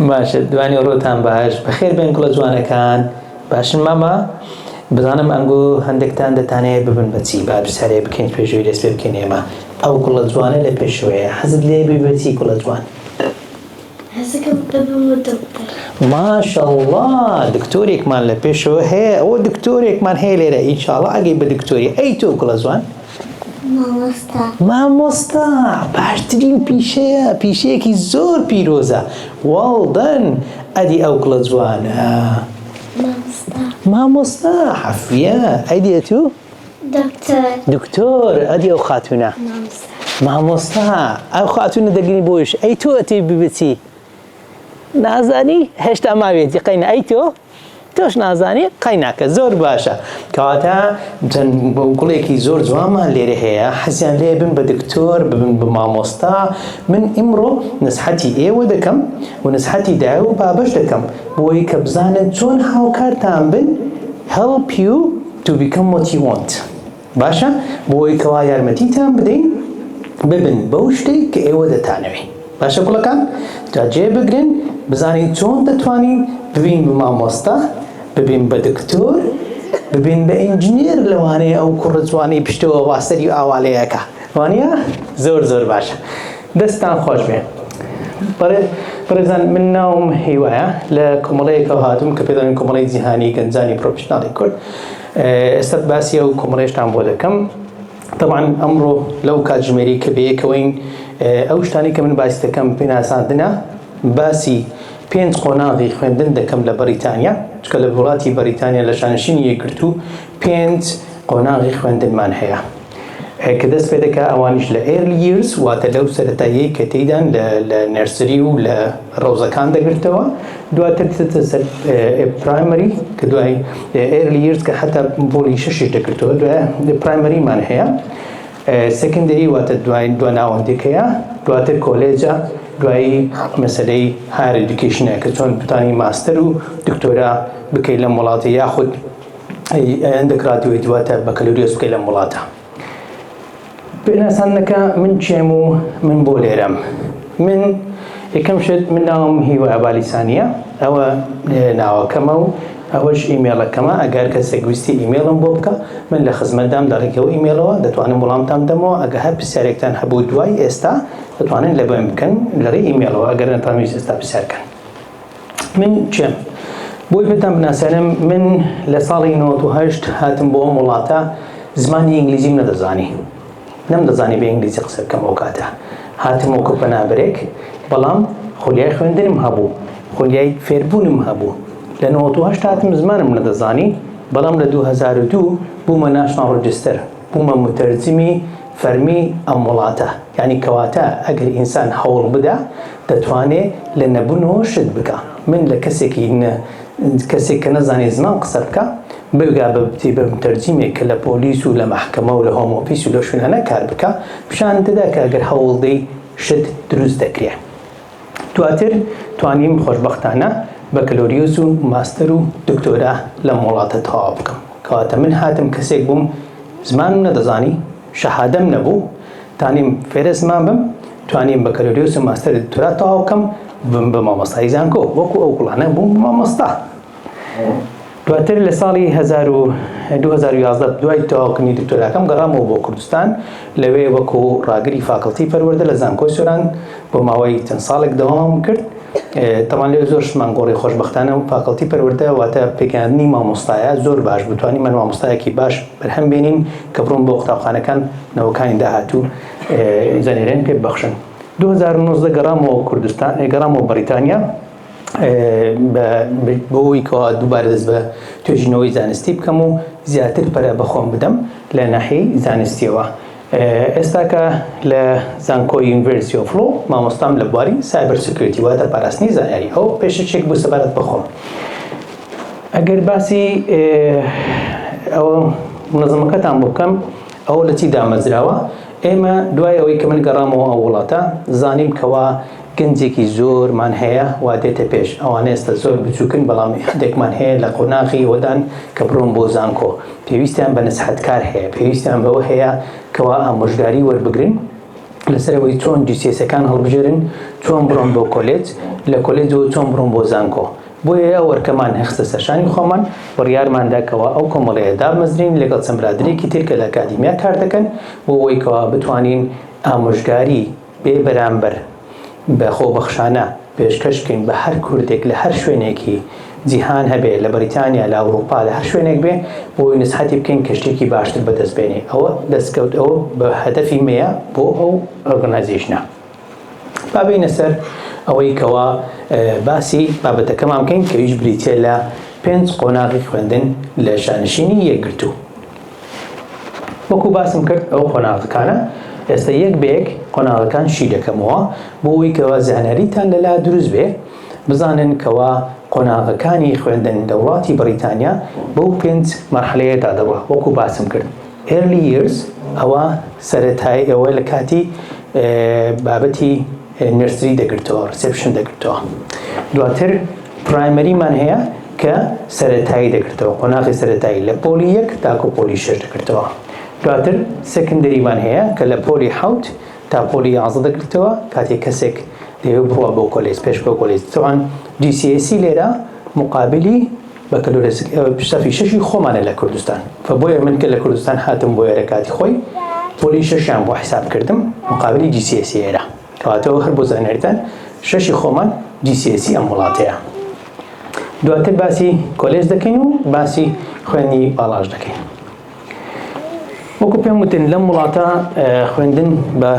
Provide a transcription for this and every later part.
باشە دوانی ڕۆتان باش بەخێر بێن گوڵە جوانەکان باشن ماما بزانم ئەنگۆ هەندێکتان دەتانەیە ببن بەچی با پرسیارێ بکەین پێشەوەی دەست پێ بکەین ئێمە ئەو گوڵە جوانە لە پێشەوەیە حەزت لێ بێ بەچی گوڵە جوان حەزەکەم ببم دکتۆر ماشەڵڵا دکتۆرێکمان لە پێشەوە هەیە ئەوە دکتۆرێکمان هەیە لێرە ئینشاڵڵا ئەگەی بە دکتۆری ئەی تۆ گوڵە جوان مامۆستا باشترین پیشەیە پیشەیەکی زۆر پیرۆزە واڵدەن ئەدی ئەو گوڵە جوانە مامۆستا حەفیە ئەیدی تو دکتۆر ئەدی ئەو خاتونە مامۆستا ئەو خاتونە دەگرنی بۆیش ئەی تۆ ئەتێ ببچی نازانی هێشتا ماوێتی قەینە ئەی تۆ تۆش نازانی قەیناکە زۆر باشە کەواتە گوڵێکی زۆر جوانمان لێرە هەیە حەزیان لێ بن بە دکتۆر ببن بە مامۆستا من ئیمڕۆ نسحەتی ئێوە دەکەم و نسحەتی دایە و بابەش دەکەم بۆی کە بزانن چۆن هاوکارتان بن help you to become what you want باشە بۆی کەوا یارمەتیتان بدەین ببن بەو شتەی کە ئێوە دەتانەوێ باشە گوڵەکان جا جێبگرن بزانین چۆن دەتوانین ببین بە مامۆستا ببین بە دکتۆر ببین بە ئینجینێر لەوانەیە ئەو کوڕە جوانەی پشتەوە واسەری و ئاوالەیەکە وانە زۆر زۆر باشە دەستان خۆش بێن بەڕێزان من ناوم هیوایە لە کۆمەڵەیەکەوە هاتووم کە پێدەڵێن کۆمەڵەی جیهانی گەنجانی پرۆفشناڵی کورد ئێستا باسی ئەو کۆمەڵەیەشتان بۆ دەکەم طبعا ئەمڕۆ لەو کاتژمێری کە بەیەکەوەین ئەو شتانی کە من باسی دەکەم پێناساندنە باسی 5 قۆناغی خوێندن دەکەم لە بەریتانیا چکە لە وڵاتی بەریتانیا لە شانشینی یەکگرتوو 5 قۆناغی خوێندنمان هەیە کە دەست پێ دەکا ئەوانیش لە ئێرلی یرز واتە لەو سەرەتاییەی کە تێیدان لە نەرسری و لە ڕۆزەکان دەگرتەوە دواتر سەر پرایمەری کە دوای ئێرلی یرز کە حتا بۆلی 6 دەگرتەوە دوای پرایمەریمان هەیە سێکندری واتە دوای دو ناوەندێکەیە دواتر کۆلێجە دوایی مەسەلەی هایر ئێدوکیشنە کە چۆن بتانی ماستەر و دکتۆرا بکەی لەم وڵاتە یاخود ئەندەکراتیوەی دواتە بەکەلۆریۆس بکەی لەم وڵاتە پێناساندنەکە من چێم و من بۆ لێرەم من یەکەم شت من ناوم هیوای بالیسانیە ئەوە ناوەکەمە و ئەوەش ئیمێڵەکەمە ئەگەر کەسێک ویستی ئیمێڵم بۆ بکە من لە خزمەتدام دەڕێکەوە ئیمێڵەوە دەتوانم وەڵامتان بدەمەوە ئەگە هەر پرسیارێکتان هەبوو دوای ئێستا دەتوانن لە بۆم بکەن لەڕێی ئیمێڵەوە ئەگەر نەتوانویست ئێستا پرسیارکەن من چێم بۆی بێتان بناسێنم من لە ساڵی 98 هاتم بۆ ئەم وڵاتە زمانی ئینگلیزیم نەدەزانی نەمدەزانی بە ئینگلیزی قسە بکەم ئەو کاتە هاتم وەکو پەنابەرێک بەڵام خۆلیای خوێندنم هەبوو خۆلیای فێربوونم هەبوو لە 98 هاتم زمانم نەدەزانی بەڵام لە 2002 بوومە ناشناڵ ڕەجیستەر بوومە متەرجمی فەرمی ئەم وڵاتە یعنی کەواتە ئەگەر ئینسان هەوڵ بدە دەتوانێت لە نەبوونەوە شت بکە من لە کەسێک کە نەزانێ زمان قسە بکە بگا بە متەرجمێک کە لە پۆلیس و لە مەحکەمە و لە هۆم ئۆفیس و لە شوێنانە کار بکە پیشان دەدا کە ئەگەر هەوڵدەی شت دروست دەکرێت دواتر توانیم خۆشبەختانە بەکەلۆریۆس و ماستەر و دکتۆرا لەم وڵاتە تەواو بکەم کەواتە من هاتم کەسێک بووم زمانم نەدەزانی شەهادەم نەبوو توانیم فێرە زمان بم توانیم بەکەلۆریۆس و ماستەر دکتۆرا تەواو بکەم بم بە مامۆستای زانکۆ وەکو ئەو گوڵانە بووم بە مامۆستا دواتر لە ساڵی 2011 دوای تەواوکردنی دکتۆراکەم گەڕامەوە بۆ کوردستان لەوێ وەکو ڕاگری فاکڵتی پەروەردە لە زانکۆی سۆران بۆ ماوەی چەند ساڵێک دەوام کرد تەمان لێ زۆر شمانگۆڕی خۆشبەختانە و فاکڵتی پەروەردە واتە پێکاندنی مامۆستایە زۆر باش بتوانین من مامۆستایەکی باش بەرهەم بێنین کە بڕۆم بۆ قوتابخانەکان نەوەکانی داهاتوو زانێرێن پێ ببەخشن 2019 گەڕامەوە کوردستان گەڕامەوە بەریتانیا بۆی کەوا دووبارە دەست بە توێژینەوەی زانستی بکەم و زیاتر پەرە بەخۆم بدەم لە ناحیەی زانستیەوە ئێستا کە لە زانکۆی یونیڤەرسیتی ئۆف لۆ مامۆستام لە بواری سایبەر سکیۆریتی واتە پاراستنی زانیاری ئەو پێشەچێک بۆ سەبارەت بەخۆم ئەگەر باسی ئەوە منەزەمەکەتان بۆ بکەم ئەوە لە چی دامەزراوە ئێمە دوای ئەوەی کە من گەڕامەوە ئەو وڵاتە زانیم کەوا گەنجێکی زۆرمان هەیە وا دێتە پێش ئەوانە ئێستا زۆر بچووکن بەڵام هەندێکمان هەیە لە قۆناغی وەدان کە بڕۆن بۆ زانکۆ پێویستیان بە نەسحەتکار هەیە پێویستیان بەوە هەیە کەوا ئامۆژگاری وەربگرن لەسەرەوەی چۆن GCSەکان هەڵبژێرن، چۆن بڕۆن بۆ کۆلێج، لە کۆلێجەوە چۆن بڕۆن بۆ زانکۆ. بۆیە وەرکەمان هەخستە سەرشانی خۆمان بڕیارمانداکەوە ئەو کۆمەڵەیە دامەزرین لەگەڵ چەند برادرێکی تر کە لە ئەکادیمیا کار دەکەن بۆ ئەوەی کەوا بتوانین ئامۆژگاری بێ بەرامبەر بە خۆبەخشانە پێشکەشکەین بە هەر کوردێک لە هەر شوێنێکی جیهان هەبێ، لە بەریتانیا، لە ئەوروپا، لە هەر شوێنێک بێ بۆی نسحەتی بکەین کەشتێکی باشتر بەدەستبێنێ. ئەوە دەستکەوت ئەوە بە هەدەفی مەیە بۆ ئەو ئۆرگانایزیشنە. با بینە سەر ئەوەی کەوا باسی بابەتەکەمان بکەین کە هیچ بریتە لە 5 قۆناغی خوێندن لە شانشینی یەکگرتو. وەکو باسم کرد ئەو قۆناغەکانە ئێستا یەک بەیەک قۆناغەکان شی دەکەمەوە بۆ ئەوەی کەوا زانیاریتان لەلا دروست بێ، بزانن کەوا قۆناغەکانی خوێندن لە وڵاتی بەریتانیا بەو 5 مەرحەلەیەدا دەبڕە. وەکو باسم کرد early years ئەوە سەرەتایی ئەوە لە کاتی بابەتی نرسری دەگرتەوە، ریسپشن دەگرتەوە. دواتر پرایمەریمان هەیە کە سەرەتایی دەگرتەوە، قۆناغی سەرەتایی لە پۆلی 1 تاکو پۆلی 6 دەگرتەوە. دواتر سەکەندەریمان هەیە کە لە پۆلی 7 تا پۆلی 11 دەگرتەوە کاتێک کەسێک دەیەوێت بڕوە بۆ کۆلێج، پێش بۆ کۆلێج. طبعاً GCSE لێرە مقابلی بەکەلۆرەس سەفی 6 خۆمانە لە کوردستان. فبۆیە من کە لە کوردستان هاتم بۆ ئێرە کاتی خۆی پۆلی 6یان بۆ حساب کردم مقابلی GCSE ئێرە، کەواتەوە هەر بۆ زانیاریتان 6 خۆمان GCSE ئەم وڵاتەیە. دواتر باسی کۆلێج دەکەین و باسی خوێندنی باڵاژ دەکەین. وەکو پێم وتن لەم وڵاتە خوێندن بە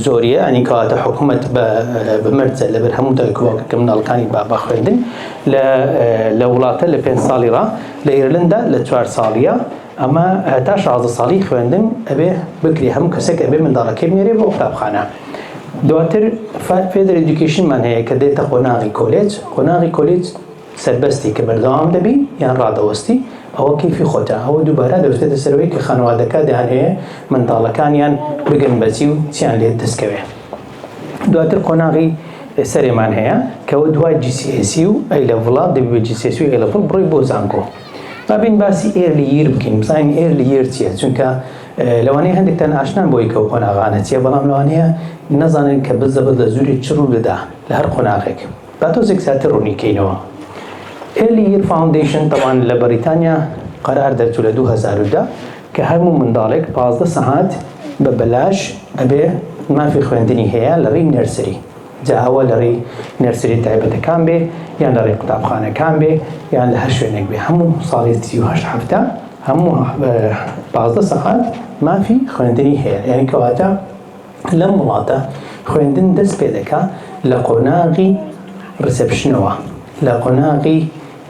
زۆریە، ئەنی کەواتە حکوومەت بمەرجە لەبەر هەموو دایکۆکە مناڵەکانی بە خوێندن لە وڵاتە لە 5 ساڵی ڕا، لە ئێرلندا لە 4 ساڵیە، ئەمە تا 16 ساڵی خوێندن ئەبێ بکری، هەموو کەسێک ئەبێ منداڵەکەی بنێرێ بۆ قوتابخانە. دواتر فێدەر ئێدوکیشنمان هەیە کە دێتە قۆناغی کۆلێج. قۆناغی کۆلێج سەربەستی کە بەردەوام دەبی یان ڕادەوەستی، ئەوە کەیفی خۆتە، ئەوە دووبارە دەوێتە سەرەوەی کە خانوادەکە دەیان هەیە منداڵەکانیان بگەن بەچی و چیان لێ دەستکەوێ. دواتر قۆناغی سەرێمان هەیە کەەوە دوای GCSE و ئەی لە وڵات دەبی بە GCSE و ئەی لە بڕۆی بۆ زانکۆ. بابین باسی early year بکەین، بزانین early year چییە، چونکە لەوانەیە هەندێکتان ئاشنان بۆی کە قۆناغانە چیە، بەڵام لەوانەیە نەزانن کە بزەبەت لە زوری چ ڕوو دەدا لە هەر قۆناغێک. با تۆزێک زیاتر ڕوونیکەینەوە. early year foundation طبعا لە بەریتانیا قرار دەرچوو لە 2010 کە هەموو منداڵێک 15 سەعات بە بەلاش ئەبێ مافی خوێندنی هەیە لە ڕێی نەرسری. جا ئەوە لە ڕێی نەرسری تایبەتەکان بێ یان لە ڕێی قوتابخانەکان بێ یان لە هەر شوێنێک بێ، هەموو ساڵی 38 هەفتە هەموو 15 سەعات مافی خوێندنی هەیە. یعنی کەواتە لەم وڵاتە خوێندن دەست پێ دەکا لە قۆناغی ریسپشنەوە، لە قۆناغی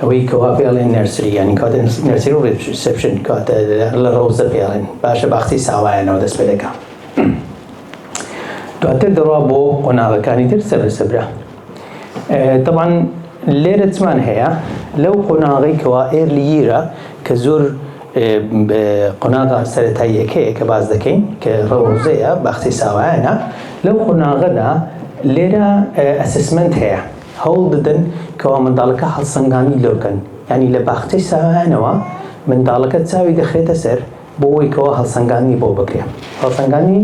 ئەوەی کەوا پێڵێن نەرسری، ینی کاتە نەرسری و ریسپشن کاتە لە ڕۆزە پێڵێن، باشە باختی ساوایانەوە دەست پێ دەکا. دواتر دەڕوا بۆ قۆناغەکانی تر سەبرە. طبعاً لێرە چمان هەیە لەو قۆناغی کەوا early year کە زۆر قۆناغا سەرەتاییەکەیە کە باز دەکەین کە ڕۆزەیە باختی ساوایانە، لەو قۆناغەدا لێرە ئەسسمنت هەیە، هەوڵ دەدەن کەوا منداڵەکە هەڵسەنگانی لێ بکەن. یعنی لە باخچەی ساوایانەوە منداڵەکە چاوی دەخرێتە سەر بۆ ئەوەی کەوا هەڵسەنگانی بۆ بکرێ. هەڵسەنگانی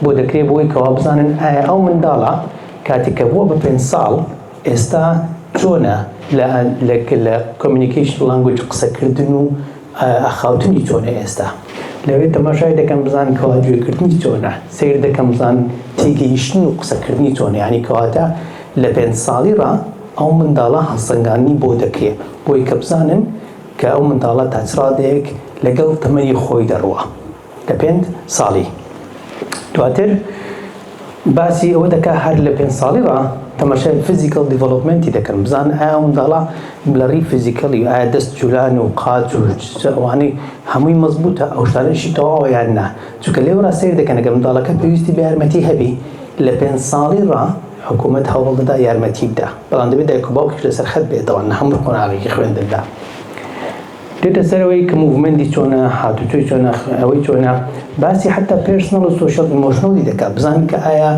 بۆ دەکرێت بۆی کەوا بزانن ئایا ئەو منداڵە کاتێککە بووە بە 5 ساڵ ئێستا چۆنە لە کۆمیونیکیشن لانگویج قسەکردن و ئاخاوتنی چۆنە ئێستا. لەوێ تەماشای دەکەم بزانن کەوا گوێکردنی چۆنە، سیر دەکەم بزان تێگەیشتن و قسەکردنی چۆنە. یعنی کەواتە لە 5 ساڵی ڕا ئەو منداڵە هەڵسەنگانی بۆ دەکرێت بۆی کە بزانن کە ئەو منداڵە تا چ ڕادەیەک لەگەڵ تەمەنی خۆی دەڕوە لە 5 ساڵی. دواتر باسی ئەوە دەکا هەر لە 5 ساڵی ڕا تەماشای فیزیکال دیڤلۆپمنتی دەکەن، بزان ئایا منداڵە لە ڕێی فیزیکەلی ئایا دەست جولان و قاچ و ئەوانەی هەمووی مەزبوطە، ئەو شتانەشی تەواو یان نا، چونکە لێوەڕا سیر دەکەن ئەگەر منداڵەکە پێویستی بە یارمەتی هەبی لە 5 ساڵی ڕا حکوومەت هەوڵ دەدا یارمەتی بدە، بەڵام دەبێت دایک و باوکیش لەسەر خەت بێتەوە هەموو قۆناغێکی خوێندندا. دێتە سەرەوەی کە موڤمنتی چۆنە، هاتوچۆی چۆنە، ئەوەی چۆنە، باسی حتا پێرسنەڵ و سۆشیال ئیمۆشنەڵی دەکات، بزانین کە ئایا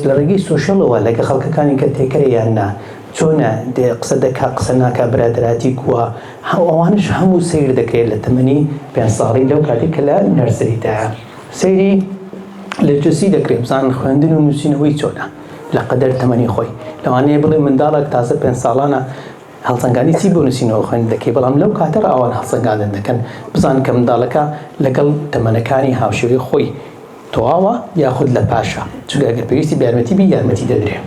لە ڕێگەی سۆشیالەوە لەگە خەڵکەکانی کە تێکەرە یان نا، چۆنە قسە دەکا قسە ناکا، برادراتی کووە، ئەوانش هەموو سیر دەکرێت لە تەمەنی 5 ساڵی لەو کاتێک کە لە نەرسریدایە. سەیری لە جسی دەکرێت بزان خوێندن و نووسینەوەی چۆنە لە قەدەر تەمەنی خۆی لەوانەیە بڵێ منداڵێک تازە 5 ساڵانە هەڵسەنگانی چی بۆ نووسینەوە خوێندن دەکەی بەڵام لەو کاتە ئەوان هەڵسەنگاندن دەکەن بزان کە منداڵەکە لەگەڵ تەمەنەکانی هاوشێوەی خۆی تەواوە یاخود لە پاشە چونکە ئەگەر پێویستی بە یارمەتی بی یارمەتی دەدرێت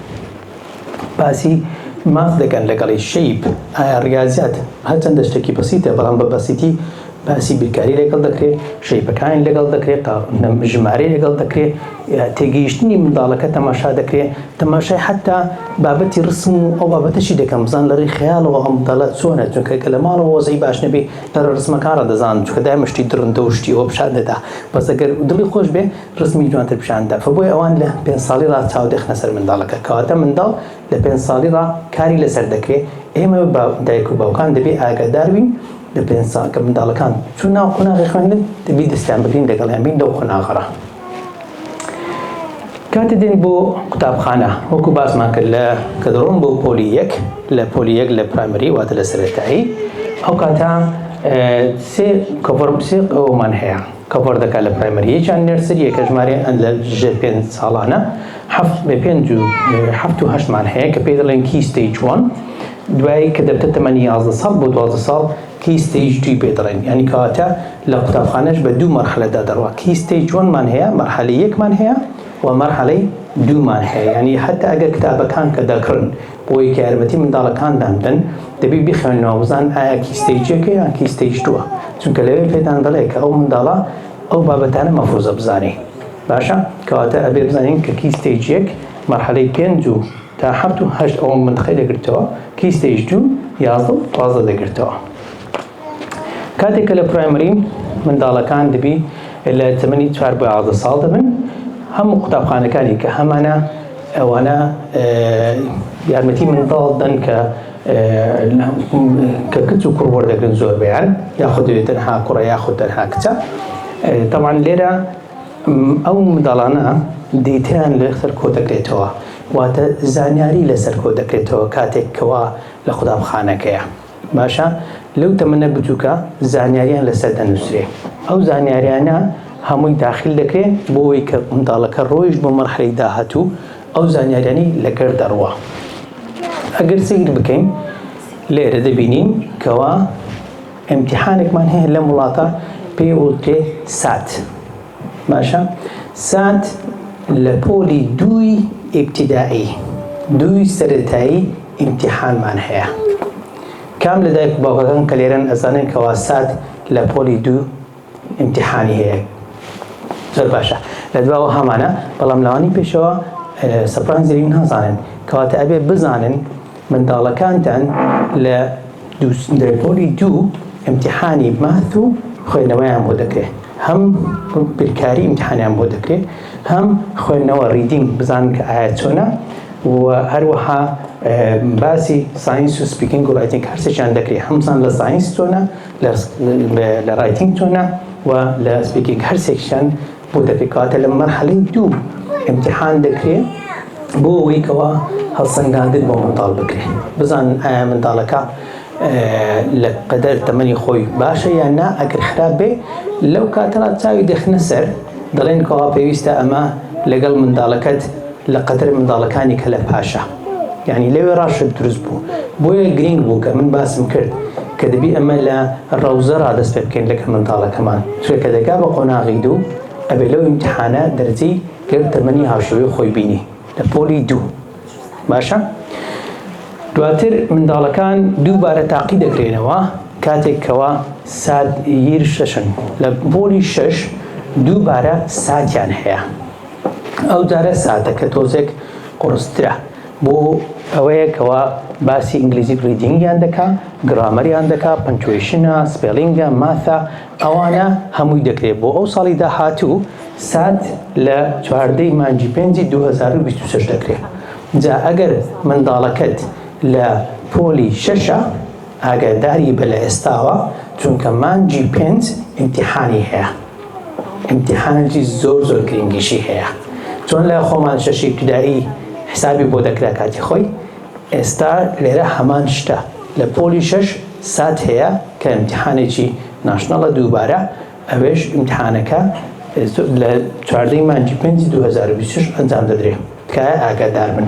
باسی ماس دەکەن لەگەڵی شەیپ ئایا ڕاضیات هەرچەندە شتێکی بەسیتە بەڵام بە بەسیتی باسی بیرکاری لەگەڵ دەکرێت شەیپەکانی لەگەڵ دەکرێت ژمارەی لەگەڵ دەکرێت تێگەیشتنی منداڵەکە تەماشا دەکرێت تەماشای حتا بابەتی ڕسم و ئەو بابەتەشی دەکەم بزان لەڕێی خەیاڵەوە ئەم منداڵە چۆنە چونکە کە لە ماڵەوە وەزەی باش نەبێ لە ڕسمەکانڕە دەزان چونکە دایمە شتی درڕندە و شتی ئەوە پیشان دەدا بەس ئەگەر دڵی خۆش بێ ڕسمی جوانتر پیشاندا فبۆی ئەوان لە 5 ساڵی ڕا چاو دەخنە سەر منداڵەکە کەواتە منداڵ لە 5 ساڵی ڕا کاری لەسەر دەکرێت ئێمە دایک و باوکان دەبێ ئاگادار بین لە 5 ساڵ کە منداڵەکان چون ناو قۆناغی خوێندن دەبێ دەستیان بگرین لەگەڵیان بین لەو قۆناغەڕە کاتە دێن بۆ قوتابخانە وەکو باسمان کرد لە کە دەڕۆن بۆ پۆلی 1 لە پۆلی 1 لە پرایمەری واتە لە سەرەتایی ئەو کاتە سێ ئەومان هەیە کەڤەر دەکات لە پرایمەری یەکیان نێرسری کە ژمارە لە ژێر 5 ساڵانە 7 و 8 مان هەیە کە پێی دەڵێن کی ستەیج 1 دوایی کە دەبتە تەمەنی 11 ساڵ بۆ 12 ساڵ کی ستەیج 2 پێ دەڵێن یعنی کەواتە لە قوتابخانەش بە دوو مەرحلەدا دەڕوا کی ستەیج 1 مان هەیە مەرحەلەی 1 مان هەیە و مەرحەلەی 2 مان هەیە یعنی حتا ئەگەر کتابەکان کە دەکڕن بۆی کە یارمەتی منداڵەکان دامدەن دەبێت بخوێنەوە بزان ئایا کی ستەیج 1 یان کی ستەیج 2 چونکە لەوێ پێتان دەڵێ کە ئەو منداڵە ئەو بابەتانە مەفروزە بزانێ باشە کەواتە ئەبێ بزانین کە کی ستەیج 1 مەرحەلەی 5 تا 7 و 8 ئەوە منتخی دەگرێتەوە کی ستەیج 2 11 و 12 دەگرێتەوە کاتێک کە لە پرایمەری منداڵەکان دەبی لە تەمەنی 4 بۆ 11 ساڵ دەبن هەموو قوتابخانەکانی کە هەمانە ئەوانە یارمەتی منداڵ دەن کە کچ و کوڕ وەردەگرن زۆر بەیان یاخود دەوێت تەنها کوڕە یاخود تەنها کچە طبعا لێرە ئەو منداڵانە دیتیان لەسەر کۆ دەکرێتەوە واتە زانیاری لەسەر کۆ دەکرێتەوە کاتێک کەوا لە قوتابخانەکەیە باشە لەو تەمەنە بچووکە زانیاریان لەسەر دەنووسرێ ئەو زانیاریانە هەمووی داخل دەکرێت بۆ ئەوەی کە منداڵەکە ڕۆیش بۆ مەرحەلەی داهاتوو ئەو زانیاریانی لەگەر دەڕوە ئەگەر سیر بکەین لێرە دەبینین کەوا ئیمتیحانێکمان هەیە لە وڵاتە پێی وتێ سات باشە سات لە پۆلی 2 ئیبتیدایی 2 سەرەتایی ئیمتیحانمان هەیە کام لە دایک و باوکەکان کە لێرەن ئەزانن کەوا سات لە پۆلی 2 ئیمتیحانی هەیە زۆر باشە لە دواوە هەمانە بەڵام لەوانی پێشەوە سەپران زیری نازانن کەواتە ئەبێ بزانن منداڵەکانتان لە پۆلی 2 ئیمتیحانی ماث و خوێندنەوەیان بۆ دەکرێت هەم بیرکاری ئیمتیحانیان بۆ دەکرێت هەم خوێندنەوە ریدینگ بزانن کە ئایا چۆنە و هەروەها باسی ساینس و سپیکینگ و رایتینگ هەرسێکیان دەکرێت هەمزان لە ساینس چۆنە لە رایتینگ چۆنە و لە سپیکینگ هەرسێکیان بۆ دەکرێت کەواتە لە مەرحەلەی 2 ئیمتیحان دەکرێت بۆ ئەوەی کەوا هەڵسەنگاندن بۆ منداڵ بکرێت بزانن ئایا منداڵەکە لە قەدەر تەمەنی خۆی باشە یان نا ئەگەر خراپ بێ لەو کاتەڵا چاوی دەخنە سەر دەڵێن کەوا پێویستە ئەمە لەگەڵ منداڵەکەت لە قەدەر منداڵەکانی کە لە پاشە یعنی لەوێ ڕاشت دروست بوو بۆیە گرنگ بوو کە من باسم کرد کە دەبی ئەمە لە ڕەوزە ڕادەست پێ بکەین لەگەڵ منداڵەکەمان چونکە کە دەگا بە قۆناغی 2 ئەبێ لەو ئیمتیحانە دەرجەی گەر تەمەنی هاوشێوەی خۆی بینی لە پۆلی 2 باشە دواتر منداڵەکان دووبارە تاقی دەکرێنەوە کاتێک کەوا سات ییر 6 لە پۆلی 6 دووبارە ساتیان هەیە ئەو جارە ساتەکە تۆزێک قورسترە بۆ ئەوەیە کەوا باسی ئینگلیزی ریدینگیان دەکا گرامەریان دەکا پنچویشنە سپێلینگە ماثە ئەوانە هەمووی دەکرێت بۆ ئەو ساڵی داهاتوو سات لە 14 مانگی 5 2026 دەکرێت جا ئەگەر منداڵەکەت لە پۆلی 6 ئاگاداری بە لە ئێستاوە چونکە مانگی 5 ئیمتیحانی هەیە ئیمتیحانێکی زۆر گرنگیشی هەیە چۆن لە خۆمان شەشی ابتیدایی حسابی بۆ دەکرا کاتی خۆی ئێستا لێرە هەمان شتە لە پۆلی 6 سات هەیە کە ئیمتیحانێکی ناشنەڵە دووبارە ئەوێش ئیمتیحانەکە لە 14 مانگی 5 2026 ئەنجام دەدرێت کە ئاگادار بن.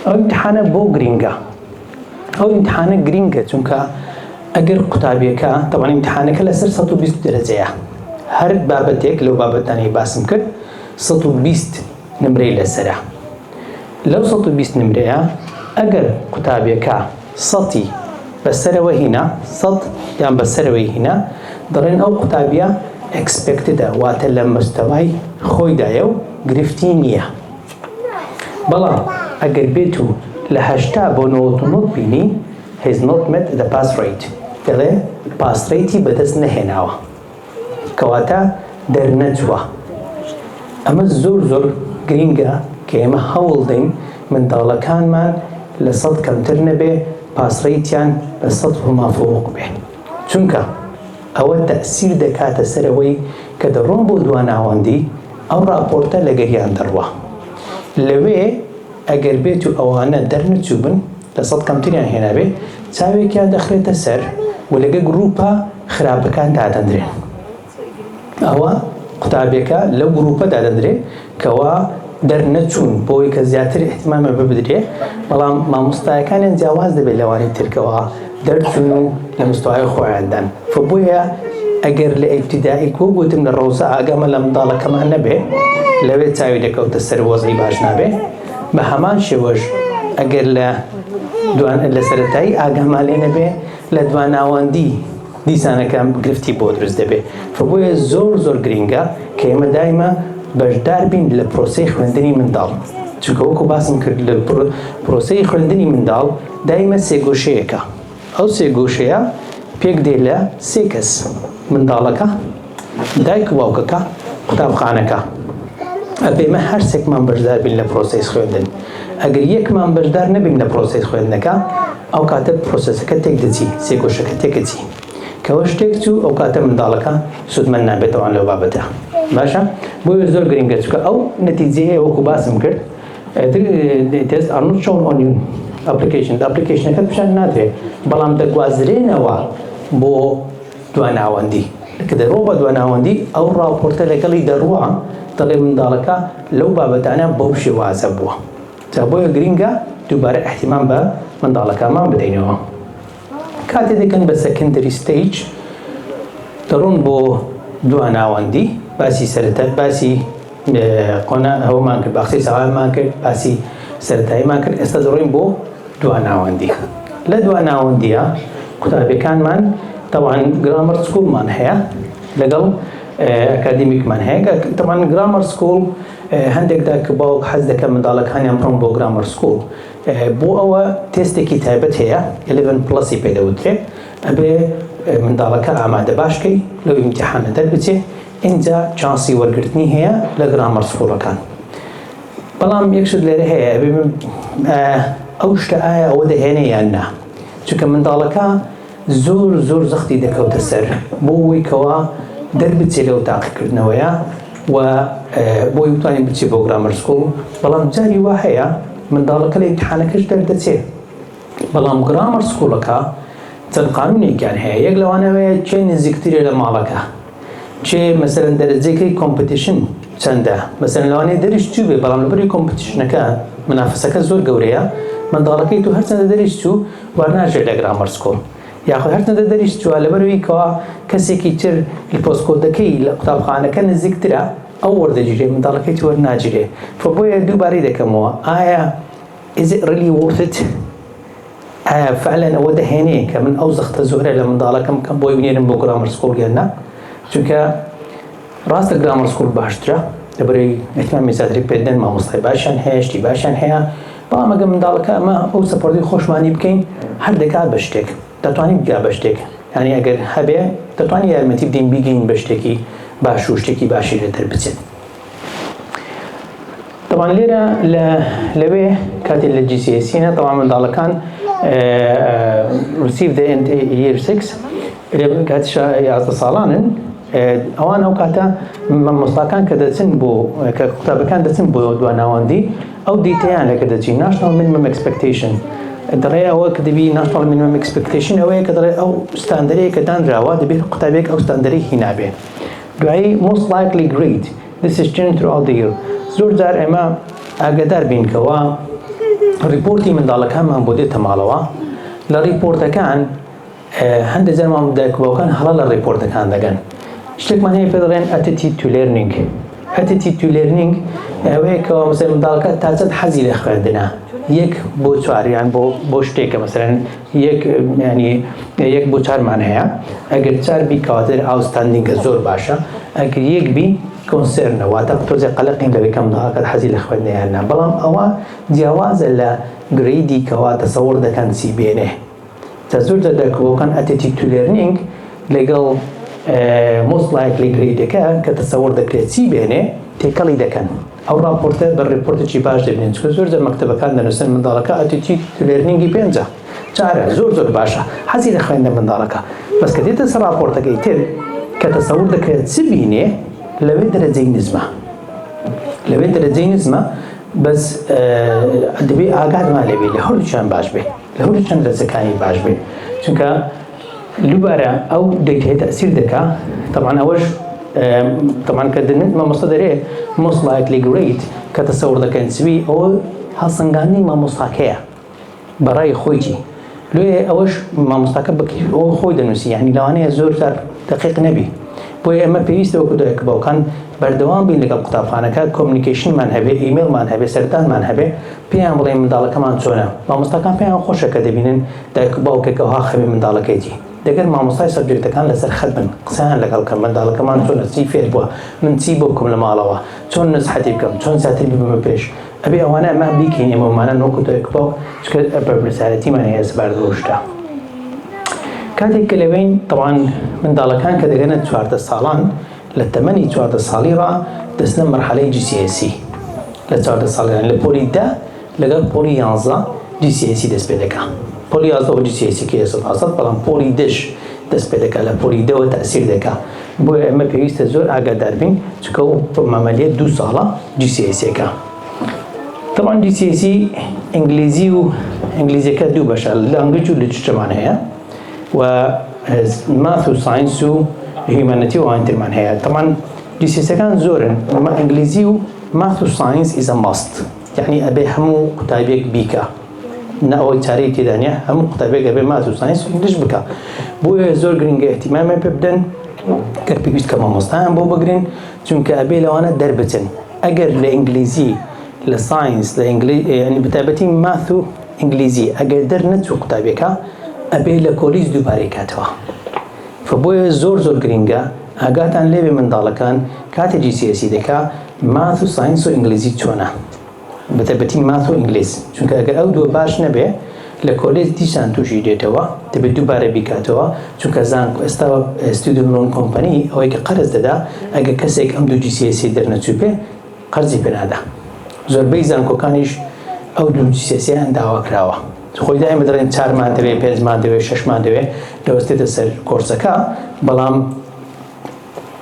ئەو ئیمتحانە بۆ گرینگە، ئەو ئیمتحانە گرینگە چونکە ئەگەر قوتابیەکە تەواوی ئیمتحانەکە لەسەر 120 دەرەجەیە، هەر بابەتێک لەو بابەتانەی باسم کرد 120 نمرەی لەسەرە. لەو 120 نمرەیە ئەگەر قوتابیەکە 100 بەسەرەوە هینا، 100 یان بەسەرەوەی هینا، دەڵێن ئەو قوتابیە ئەکسپێکتدە، واتە لە مستەوای خۆیدایە و گرفتی نییە. بەڵام ئەگەر بێت و لە 80 بۆ 99 بینی has not met the pass rate، دەڵێ pass rateی بەدەست نەهێناوە، کەواتە دەرنەچووە. ئەمە زۆر گرینگە کە ئێمە هەوڵ دەین منداڵەکانمان لە 100 کەمتر نەبێ، pass rateیان لە 100 مافۆق بێ، چونکە ئەوە تەئسیر دەکاتە سەرەوەی کە دەڕۆن بۆ دواناوەندی ئەو راپۆرتە لەگەریان دەڕوە. لەوێ ئەگەر بێت و ئەوانە دەرنەچوو بن لە 100 کەمتریان هێنابێ، چاوێکیان دەخرێتە سەر و لەگە گروپە خراپەکان دادەندرێن. ئەوە قوتابیەکە لەو گروپە دادەندرێت کەوا دەرنەچوون بۆی کە زیاتر احتیمامە ببدرێ، بەڵام مامۆستایەکانیان جیاواز دەبێت لەوانەی ترکەوە دەرچوون و لە مستوای خۆیاندان. بۆیە ئەگەر لە ئیبتیدایی کۆ گوتم لە ڕۆژە ئاگەمە لە منداڵەکەمان نەبێ، لەوێ چاوی دەکەوتە سەر وەزعی باش نابێ. بە هەمان شێوەش ئەگەر لە سەرەتایی ئاگامان لێ نەبێ، لە دواناوەندی دیسانەکان گرفتی بۆ دروست دەبێت. بۆیە زۆر گرینگە کە ئێمە دایمە بەشدار بین لە پرۆسەی خوێندنی منداڵ، چونکە وەکو باسم کرد لە پرۆسەی خوێندنی منداڵ دایمە سێگۆشەیەکە. ئەو سێگۆشەیە پێک دێ لە 3 کەس: منداڵەکە، دایک و باوکەکە، قوتابخانەکە. ئەبێمە هەر سێکمان بەشدار بین لە پرۆسەی خوێندن. ئەگەر یەکمان بەشدار نەبین لە پرۆسەی خوێندنەکە، ئەو کاتە پرۆسەسەکە تێک دەچی، سێگۆشەکە تێکەچی، کەوە شتێک چوو ئەو کاتە منداڵەکە سودمەند نابێتەوە لەو بابەتە. باشە؟ بۆیە زۆر گرینگە، چونکە ئەو نەتیجەیە وەکو باسم کرد test are not shown on application. ئەپلیکیشنەکە پیشان نادرێت، بەڵام دەگوازرێنەوە بۆ دواناوەندی. کە دەڕۆ بە دواناوەندی ئەو راپۆرتە لەگەڵی دەڕوە، دەڵێ منداڵەکە لەو بابەتانە بەو شێوازە بووە. جا بۆیە گرینگە دووبارە احتیمام بە منداڵەکانمان بدەینەوە. کاتێ دەکەن بە سەکەندەری ستەیج دەڕۆن بۆ دواناوەندی، باسی سەرەتا باسی قۆنا ئەومان کرد، باخچەی سەوامان کرد، باسی سەرەتاییمان کرد، ئێستا دەڕۆین بۆ دواناوەندی. لە دواناوەندیە قوتابیەکانمان تەواان گرامەر سکوڵمان هەیە لەگەڵ ئەکادیمیکمان هەیە. تەواان گرامەر سکوڵ هەندێکدا کە باوک حەز دەکەن منداڵەکانیان بڕۆن بۆ گرامەر سکوڵ، بۆ ئەوە تێستێکی تایبەت هەیە 11+ پێدەوترێت. ئەبێ منداڵەکە ئامادە باشکەی لەو ئیمتیحانە دەربچێ، اینجا چانسی وەرگرتنی هەیە لە گرامەر سکوڵەکان. بەڵام یەکشت لێرە هەیە، ئەو شتە ئایا ئەوە دەهێنێ یان نا، چونکە منداڵەکە زۆر زەختی دەکەوتە سەر بۆ ئەوەی کەوا دەربچێ لەو تاقیکردنەوەیە و بۆی بتوانین بچێ بۆ گرامەر سکوڵ. بەڵام جاری وا هەیە منداڵەکە لە ئیمتیحانەکەش دەردەچێت، بەڵام گرامەر سکوڵەکە چەند قانونێکیان هەیە. یەک لەوانەوەیە چێ نزیکترێ لە ماڵەکە، چێ مەسەرەن دەرەجەکەی کۆمپیتیشن چەندە، مەسەرەن لەوانەیە دەریش چوو بێ، بەڵام لەبەری کۆمپیتیشنەکە منافسەکە زۆر گەورەیە، منداڵەکەی تو هەرچەندە دەریش چوو وەرناژێت لە گرامەر سکوڵ، یاخود هەرچەندە دەریش چووە لەبەرەوەی کەوا کەسێکی تر پۆستکۆدەکەی لە قوتابخانەکە نزیکترە ئەو وەردەگیرێ، منداڵەکەی تو وەرناگیرێ. بۆیە دووبارەی دەکەمەوە، ئایا is it really worth it؟ ئایا فعلەن ئەوە دەهێنێ کە من ئەو زەختە زۆرە لە منداڵەکەم کەم بۆی بنێرم بۆ گرامەر سکوڵ یان نا؟ چونکە ڕاستە گرامەر سکوڵ باشترە، لەبەرەوەی احتیمامی زیاتری پێدەن، مامۆستای باشیان هەیە، شتی باشیان هەیە، بەڵام ئەگەر منداڵەکە ئەمە ئەو سەپۆرتی خۆشمانی بکەین، هەر دەکات بە شتێک، دەتوانین بگا بە شتێک، یعنی ئەگەر هەبێ دەتوانین یارمەتی بدەین بیگەین بە شتێکی باش و شتێکی باشی لە دەربچێت. طبعا لێرە لەوێ کاتێک لە GCSE طبعا منداڵەکان receive the end year 6 کاتیش 11 ساڵانن، ئەوان ئەو کاتە مامۆستاکان کە دەچن بۆ کە قوتابەکان دەچن بۆ دواناوەندی، ئەو دیتەیان لەکە دەچین national minimum expectation. دەڵێ ئەوە کە دەبی national minimum expectation ئەوەیە کە دەڵێ ئەو ستاندەرەیە کە دانراوە دەبێت قوتابێک ئەو ستاندەرەی هینابێ. دوایی most likely grade this is changed throughout the year زۆر جار ئێمە ئاگادار بینکەوە ریپۆرتی منداڵەکانمان بۆ دێتە ماڵەوە لە ریپۆرتەکان هەندێک جار مامۆستاکان هەڵە لە ریپۆرتەکان دەگەن شتێکمان هەیە پێ دەڵێن attitude to learning attitude to learning ئەوەیە کەەوە مەسەڵەن منداڵەکە تازە حەزی لە خوێندنە یەک بۆ چواریان بۆ شتێکە مەسەڵەن یەک بۆ چارمان هەیە ئەگەر چار بی کەواتر ئاوستاندینگە زۆر باشە ئەگەر یەک بی کۆنسێرنەواتە تۆزێ قەلەقین لەوەی کە منداڵەکەت حەزی لە خوێندنیانە بەڵام ئەوە جیاوازە لە گرەیدی کەوا تەسەوڕ دەکەن چی بێنێ تا زۆر دەکەوەکان attitude to learning لەگەڵ most likely grade-ەکە کە تەسەوڕ دەکرێت چی بێنێ تێکەڵی دەکەن ئەو راپۆرتە بە ریپۆرتێکی باش دەبێن چکە زۆر جار مەکتەبەکان دەنووسن منداڵەکە attitude to learning-ی 5 چارە زۆر باشە حەزی لە خوێندن منداڵەکە بەس کە دێتە سەر راپۆرتەکەی تر کە تەسەوڕ دەکرێت چی بینێ لەوێ دەرەجەی نزمە بەس دەبێ ئاگادمان لێبێ لە هەردووچیان باش بێ لە هەردووچیان دەرەجەکانی باش بێ چونکە لوبارە ئەو دەیتێ تەسیر دەکا طبعا ئەوەش طبعا کە مامۆستا دەرێ most likely grade کە تەسەوڕ دەکەن چبی ئەوە هەڵسەنگاندنی مامۆستاکەیە بەڕای خۆیتی لێ ئەوەش مامۆستاکە ئەوە خۆی دەنووسی یعنی لەوانەیە زۆر جار دقیق نەبی بۆیە ئەمە پێویستە وەکو دایک باوکان بەردەوام بین لەگەڵ قوتابخانەکە کۆمیونیکیشنمان هەبێ ئیمێلمان هەبێ سەردانمان هەبێ پێیان بڵێ منداڵەکەمان چۆنە مامۆستاکان پێیان خۆشە کە دەبینن دایک و باوکێک ئەوها خەوێ منداڵەکەیتی دەگەر مامۆستای سەبجێکتەکان لەسەر خەت بن قسەیان لەگەڵ کە منداڵەکەمان چۆنە چی فێر بووە من چی بۆ بکەم لە ماڵەوە چۆن نزحەتی بکەم چۆن زیاتر ببمە پێش ئەبێ ئەوانە ئەمە بیکەین ئێمەمانە نۆکو دایک و باوک چکە بەرپرسایەتیمان هەیە سەبارەت بەو شتە کاتێک کە لەوەین طبعا منداڵەکان کە دەگەنە 14 ساڵان لە تەمەنی 14 ساڵی ڕا دەستنە مەرحەلەی GCSE لە 14 ساڵیان لە پۆلی 10 لەگەڵ پۆلی 11 GCSE دەست پێ دەکا پۆلی 11 و GCSE کە 100% بەڵام پۆلی 10 دەست پێ دەکا لە پۆلی 10 تەسیر دەکا بۆیە ئەمە پێویستە زۆر ئاگادار بین چکە مەمەلیە 2 ساڵە GCSE-ەکە طبعا GCSE ئینگلیزی و ئینگلیزیەکە دوو بەشە لانگویج و لیترچەرمان هەیە و ماث و ساینس و هیومانیتی و ئەوانترمان هەیە طبعا GCSE-ەکان زۆرن ئینگلیزی و ماث و ساینس is a must یعنی ئەبێ هەموو قوتابێک بیکە نەوەی چارەی تێدا نیە هەموو قوتابێک ئەبێ ماث و ساینس و ئینگلیش بکە بۆیە زۆر گرنگە احتیمامیان پێ بدەن کە پێویست کە مامۆستایان بۆ بگرن چونکە ئەبێ لەوانە دەربچن ئەگەر لە ئینگلیزی لە ساینس لە ینی بەتایبەتی ماث و ئینگلیزی ئەگەر دەرنەچوو قوتابێکە ئەبێ لە کۆلیج دووبارەی کاتەوە بۆیە زۆر گرنگە ئاگاتان لێبێ منداڵەکان کاتی GCSE دەکا ماث و ساینس و ئینگلیزی چۆنە بەتایبەتی ماث و ئینگلیز چونکە ئەگەر ئەو دووە باش نەبێ لە کۆلیج دیسان تووشی دێتەوە دەبێت دووبارە بیکاتەوە چونکە زانکو ئێستا ستودنت لۆن کۆمپەنی ئەوەی کە قەرز دەدا ئەگەر کەسێک ئەم دوو GCSE دەرنەچوو پێ قەرزی پێ نادا زۆربەی زانکۆکانیش ئەو دوو GCSE-یان داوا کراوە خۆی دائما دەڵێن 4 مان دەوێت 5 مان دەوێت 6 مان دەوێت دەوەستێتە سەر کۆرسەکە بەڵام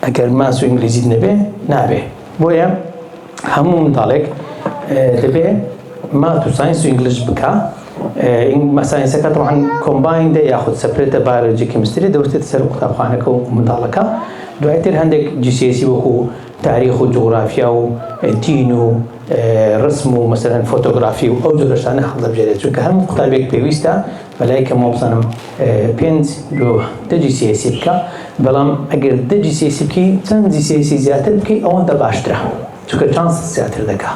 ئەگەر ماس و ئینگلیزیت نەبێ نابێ بۆیە هەموو منداڵێک دەبێ ماث و ساینس و ئینگلیش بکە ساینسەکە طبعا کۆمبایندا یاخود سەپرێتە بایۆلۆجی کیمستری دەوەستێتە سەر قوتابخانەکە و منداڵەکە دوایتر هەندێک GCSE وەکو تاریخ و جغرافیا و دین و ڕسم و مەسەلەن فۆتۆگرافی و ئەو جۆرە شتانە هەڵدەبژێرێت چونکە هەموو قوتابێک پێویستە بەلای کە مۆبزانم 5 GCSE بکە بەڵام ئەگەر 10 GCSE بکەی چەند GCSE زیاتر بکەی ئەوەندە باشترە چونکە چانس زیاتر دەکا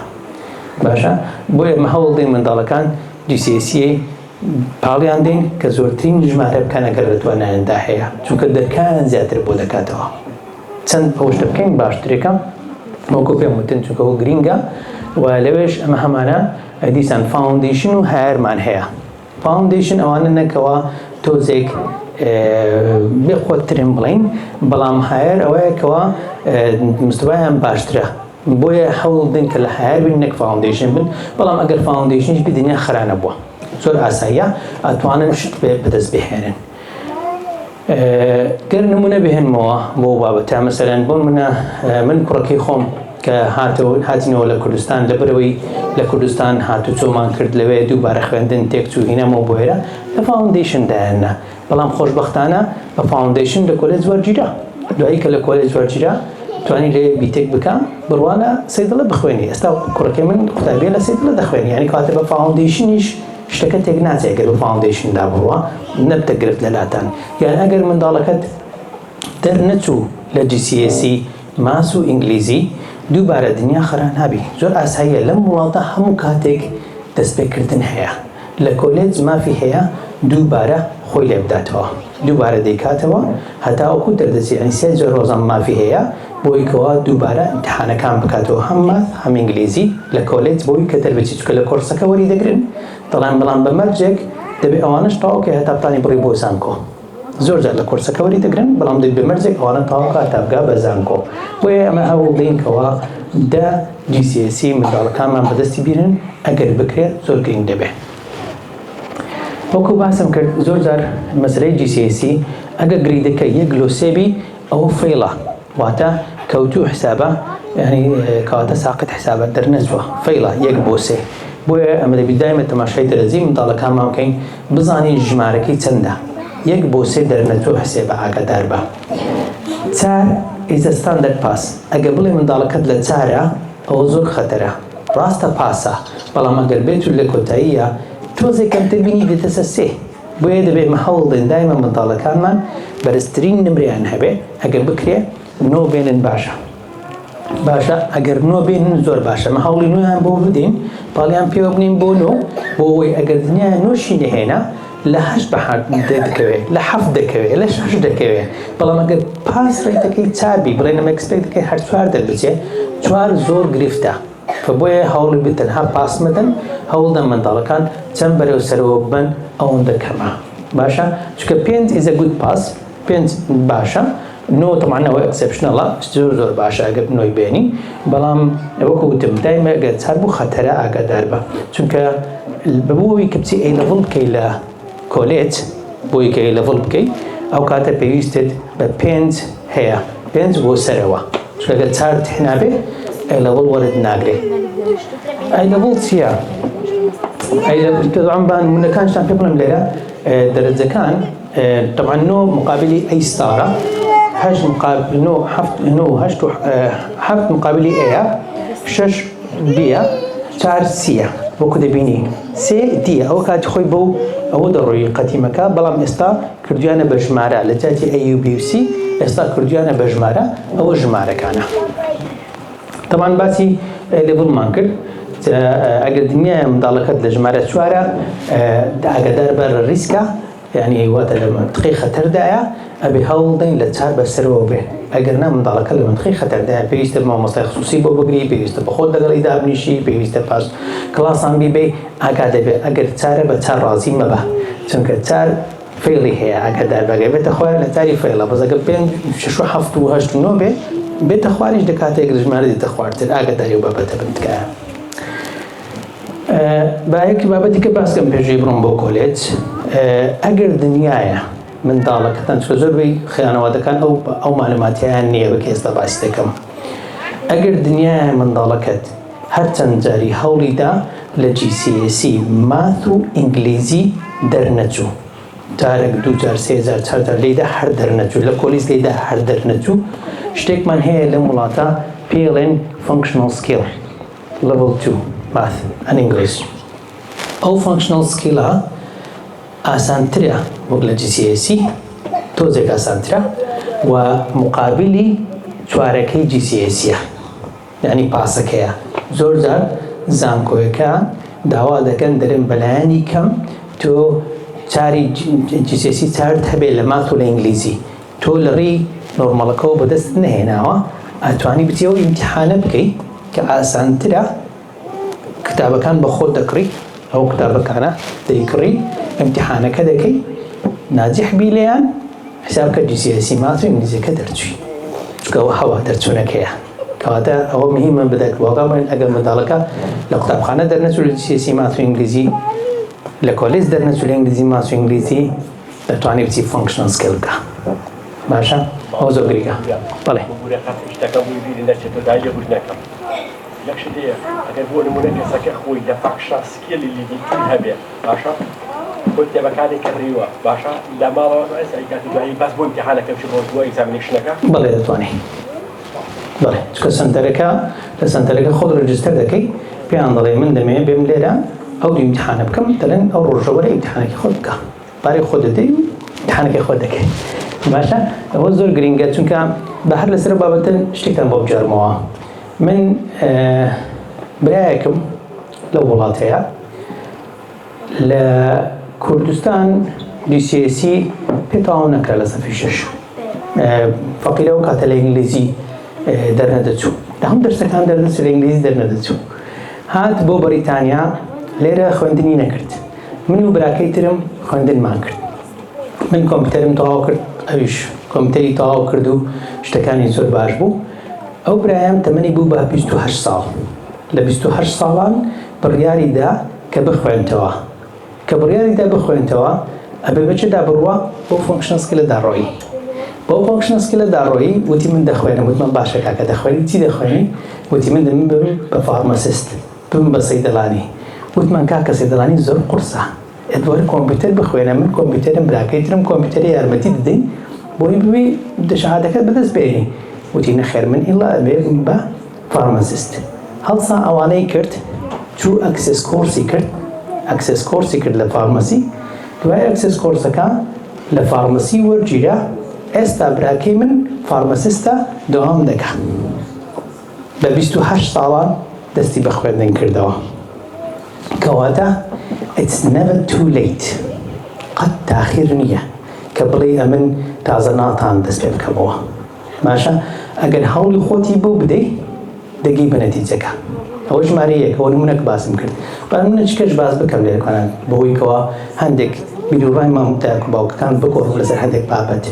باشە بۆیە ئێمە هەوڵ دەین منداڵەکان GCSE پاڵیان دێن کە زۆرترین ژمارە بکەن ئەگەر لە توانایاندا هەیە چونکە دەرکان زیاتر بۆ دەکاتەوە چەند ئەوشتە بکەین باشترێکە وەکو پێم وتن چونکە ئەو گرینگە و لەوێش ئەمە هەمانە دیسان فاوندیشن و هایرمان هەیە فاوندیشن ئەوانە نەکەوە تۆزێک بێخۆترین بڵین بەڵام هایر ئەوەیە کەوە مستوایان باشترە بۆیە هەوڵ دێن کە لە هایر بین نەک فاوندیشن بن بەڵام ئەگەر فاوندیشنیش بدنیا خرانە بووە زۆر ئاساییە ئەتوانن شت بەدەست بهێنن گەر نمونە بهێنمەوە بۆ بابەتە مەسەلەن بۆ من کوڕەکەی خۆم کە هاتینەوە لە کوردستان لەبەرەوەی لە کوردستان هاتو چۆمان کرد لەوێ دووبارە خوێندن تێکچوو هینەمەوە بۆ هێرە لە فاوندیشن دایاننا بەڵام خۆشبەختانە بە فاوندیشن لە کۆلێج وەرگیرە دوایی کە لە کۆلێج وەرگیرا توانی لێ بیتێک بکە بڕوانە سەیدڵە بخوێنی ئێستا کوڕەکەی من قوتابیە لە سەیدڵە دەخوێنی یعنی کاتە بە فاوندیشنیش شتەکە تێک ناچێت ئەگەر بە فاوندیشندا بڕوە نەبتە گرفت لەلاتان یان ئەگەر منداڵەکەت دەرنەچوو لە GCSE ماس و ئینگلیزی دووبارە دنیا خەران هەبی زۆر ئاساییە لەم وڵاتە هەموو کاتێک دەستپێکردن هەیە لە کۆلێج مافی هەیە دووبارە خۆی لێ بداتەوە دووبارە دەیکاتەوە هەتا وەکو دەردەچێت یعنی سێ جۆر ڕۆژان مافی هەیە بۆی کەوا دووبارە ئیمتیحانەکان بکاتەوە هەم ماس هەم ئینگلیزی لە کۆلێج بۆی کە دەربچی چونکە لە کۆرسەکە وەری دەگرن دەڵێن بەڵام بە مەرجێک دەبێت ئەوانش تاوەکە هەتا بتانی بڕی بۆ زانکۆ زۆر جار لە کۆرسەکە وەری دەگرن بەڵام دەبێت بە مەرجێک ئەوانە تاوەکە هەتا بگا بە زانکۆ بۆیە ئەمە هەوڵ دەین کەوا دە GCSE منداڵەکانمان بەدەستی بیرن ئەگەر بکرێت زۆر گرنگ دەبێت وەکو باسم کرد زۆر جار مەسلەی GCSE ئەگەر گریدەکە یەک لۆ سێبی ئەوە فەیڵە واتە کەوتوو حسابە یعنی کەواتە ساقط حسابە دەرنەچووە فەیڵە یەک بۆ سێ بۆیە ئەمە دەبێت دایمە تەماشای دەرەزی منداڵەکانمان بکەین بزانین ژمارەکەی چەندە یەک بۆ سێ دەرنەچوو حسێبە ئاگادار بە 4 is a standard pass ئەگە بڵێ منداڵەکەت لە 4 ئەوە زۆر خەتەرە ڕاستە پاسە بەڵام ئەگەر بێت لە کۆتاییە تۆزێک کەمتر بینی دێتە سەر سێ بۆیە دەبێت هەوڵ دەین دایمە منداڵەکانمان بەرزترین نمرەیان هەبێ ئەگەر بکرێ نۆ بێنن باشە ئەگەر نۆ بێنن زۆر باشە مە هەوڵی نویان بۆ بدەین پاڵیان پێوە بنین بۆ نۆ بۆ ئەوەی ئەگەر دنیا نۆشی نەهێنا لە 8 بە دەکەوێت لە 7 دەکەوێت لە 6 دەکەوێت بەڵام ئەگەر پاس ڕێتەکەی چابی بڵێنە مەکسپێک دەکەی هەر 4 دەربچێت 4 زۆر گرفتە بۆیە هەوڵی بتەنها پاس مەدەن هەوڵدە منداڵەکان چەند بەرەو سەرەوە ببن ئەوەندە کەمە باشە چونکە 5 is a good pass 5 باشە نۆ طبعا ئەوە ئەکسپشنەڵە زۆر باشە ئەگەر نۆی بێنی بەڵام وەکو وتم دایمە ئەگەر چار بوو خەتەرە ئاگادار بە چونکە بەبووی کە بچی ئەی لەڤڵ بکەی لە کۆلێج بۆی کە ئەی لەڤڵ بکەی ئەو کاتە پێویستت بە 5 هەیە 5 بۆ سەرەوە چونکە ئەگەر چار تێنابێ ئەی لەڤڵ وەرد ناگرێت ئەی لەڤڵ چییە؟ ئەی لەڤڵ طبعا بە نمونەکانشتان پێ بڵێم لێرە دەرەجەکان طبعا نۆ مقابلی ئەی ستارە 8 مقابل نو 7 مقابلی ئەیە 6 بیە 4 سیە وەکو دەبینی 3 دیە ئەوە کاتی خۆی بەو ئەوە دەڕۆی قەتیمەکە بەڵام ئێستا کردویانە بە ژمارە لە جاتی A و B و C ئێستا کردویانە بە ژمارە ئەوە ژمارەکانە طبعا باسی لێڤڵمان کرد ئەگەر دنیای منداڵەکەت لە ژمارە 4 ئاگادار بە ڕیسکە یعنی واتە لە منطقەی خەتەردایە ئەبێ هەوڵدەین لە 4 بەسەرەوە بێن ئەگەر نا منداڵەکە لە منطقەی خەتەردایە پێویستە مامۆستای خصوصی بۆ بگری پێویستە بە خۆت لەگەڵی دابنیشی پێویستە پاش کلاسان بیبێ ئاگا دەبێت ئەگەر 4 بە 4 ڕازی مەبە چونکە 4 فێڵی هەیە ئاگادار بەگەر بێتە خوار لە تاری فێڵە بەس ئەگەر 5 6 و 7 و 8 و 9 بێ بێتە خواریش دەکاتێک ژمارە دێتە خوارتر ئاگاداری و بابەتە بنتکایە با یەکی بابەتی کە باسکەم پێشەی بڕۆم بۆ کۆلێج ئەگەر دنیایە منداڵەکەتان چکە زۆربەی خەیانەواتەکان ئەو مالوماتیان نییە بە کە ئێستا باسی دەکەم ئەگەر دنیایە منداڵەکەت هەرچەند جاری هەوڵیدا لە GCSE ماث و ئینگلیزی دەرنەچوو جارێک 2 جار 3 جار 4 جار لێیدا هەر دەرنەچوو لە کۆلیز لێیدا هەر دەرنەچوو شتێکمان هەیە لەم وڵاتە پێڵێن functional skill level 2 math and English ئەو functional skill ئاسانترە وەک لە GCSE تۆزێک ئاسانترە و مقابلی چوارەکەی GCSE یعنی پاسەکەیە زۆر جار زانکۆیەکە داوا دەکەن دەرن بەلایانی کەم تۆ چاری GCSE چارت هەبێت لە ماث و لە ئینگلیزی تۆ لە ڕێی نۆرمەڵەکەەوە بەدەست نەهێناوە ئەتوانی بچیەوە ئیمتیحانە بکەیت کە ئاسانترە کتابەکان بە خۆت دەکڕی ئەو کتابەکانە دەیکڕی ئیمتیحانەکە دەکەی ناجح بی لێیان حسابکە GCSE ماث و ئینگلیزیەکە دەرچووی چونکە ئەوە هەوا دەرچوونەکەیە کەواتە ئەوە مهمە بدات واقع بڵێن ئەگەر منداڵەکە لە قوتابخانە دەرنەچوو لە GCSE ماث و ئینگلیزی لە کۆلێج دەرنەچوو لە ئینگلیزی ماث و ئینگلیزی دەتوانێت بچی functional skill بکە باشە ئەوە زۆر گرنگە بەڵێ یەکشت هەیە ئەگەر بۆ نمونە کەسەکە خۆی لە فەنکشنال سکیلی لیدی هەبێت باشە قلت بكاري كريوة باشا لا ما رأس أي كاتب يعني بس بنتي حالك كم شيء بقول إكزامينيشنك بله دەتوانێ بله چکە سنتەرەکە لە سنتەرەکە خۆت ڕێجیستەر دەکەی پێیان دەڵێ من دەمەوێت بێم لێرە ئەو ئیمتحانە بکەم دەڵێن ئەو ڕۆژەوەرە ئیمتحانێکی خۆت بکە پارەی خۆت دەدەی ئیمتحانێکی خۆت دەکەی باشە ئەوە زۆر گرینگە چونکە بە هەر لەسەر بابەتە شتێکتان بۆ بجارمەوە من برایەکم لە وڵاتەیە لە کوردستان GCSE پێتەواو نەکرا لە سەفی 6 فەقیرە و کاتە لە ئینگلیزی دەرنەدەچوو لە هەم دەرسەکان دەردەچوو لە ئینگلیزی دەرنەدەچوو هات بۆ بەریتانیا لێرە خوێندنی نەکرد من و براکەی ترم خوێندنمان کرد من کۆمپیوتەرم تەواو کرد ئەویش کۆمپیوتەری تەواو کرد و شتەکانی زۆر باش بوو ئەو برایەم تەمەنی بوو بە 28 ساڵ لە 28 ساڵان بڕیاریدا کە بخوێنتەوە کە بڕیاریدا بخوێنتەوە ئەبێ بەچێدا بڕوە بۆ فۆنکشنە سکیلە داڕۆیی بۆ فۆنکشنە سکیلە داڕۆیی وتی من دەخوێنم وتمان باشە کاکە دەخوێنی چی دەخوێنی وتی من دەمن بم بە فارماسیست بم بە سەیدەڵانی وتمان کاکە سەیدەڵانی زۆر قورسە ئەدوەرە کۆمپیوتەر بخوێنە من کۆمپیوتەرم براکەی ترم کۆمپیوتەری یارمەتی دەدەین بۆی ببی شەهادەکەت بەدەست بێنی وتی نەخێر من ئیلا ئەبێ بە فارماسیست هەڵسا ئەوانەی کرد چوو ئەکسس کۆرسی کرد ئەکسس کۆرسی کرد لە فارمەسی دوای ئەکسس کۆرسەکە لە فارمەسی وەرگیرە ئێستا براکەی من فارمەسیستە دەوام دەکات بە 28 ساڵان دەستی بە خوێندن کردەوە کەواتە it's never too late قەت تاخیر نییە کە بڵێ ئەمن تازە ناتان دەست پێ بکەمەوە باشە ئەگەر هەوڵی خۆتی بۆ بدەی دەگەی بە نەتیجەکە ئەوە ژمارە یەک ئەوە نمونەک باسم کرد با منە چکەش باس بکەم لێرەکانان بەهۆی کەوە هەندێک بیرروڕای مامۆستایەک و باوکەکان بکۆڕم لەسەر هەندێک بابەت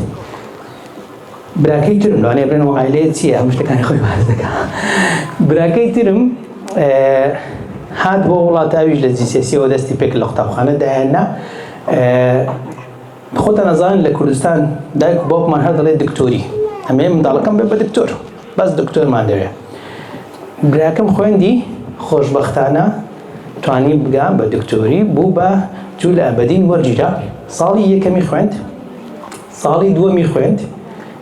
براکەی ترم لەوانەیە بڵێنەوە ئایلەیە چییە هەموو شتەکانی خۆی باس دەکات براکەی ترم هات بۆ وڵات ئاویش لە GCSEەوە دەستی پێک لە قوتابخانە دایاننا خۆتان نەزانن لە کوردستان دایک و باوکمان هەر دەڵێ دکتۆری ئەمێ منداڵەکەم بێ بە دکتۆر باس دکتۆرمان دەوێت براکەم خوێندی خۆشبەختانە توانی بگا بە دکتۆری بوو بە جوو لە ئەبەدین وەرگیرە ساڵی یەکەمی خوێند ساڵی دووەمی خوێند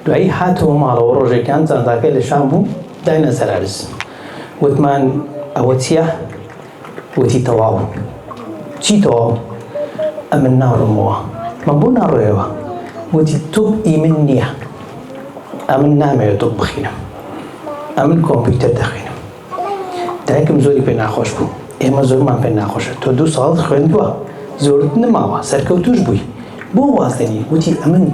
دوایی هاتەوە ماڵەوە ڕۆژێکیان جانتاکەی لە شام بوو داینە سەر عەرز وتمان ئەوە چییە؟ وتی تەواو چی تەواو؟ ئەمن ناڕۆمەوە من بۆ ناڕۆیەوە وتی تۆ ئیمن نییە ئەمن نامەوێت تۆ بخینم ئەمن کۆمپیوتەر دەخوێنم دایکم زۆری پێ ناخۆش بوو ئێمە زۆرمان پێ ناخۆشە تۆ 2 ساڵ خوێندووە زۆرت نماوە سەرکەوتوش بووی بۆ وازدەنی وتی ئەمن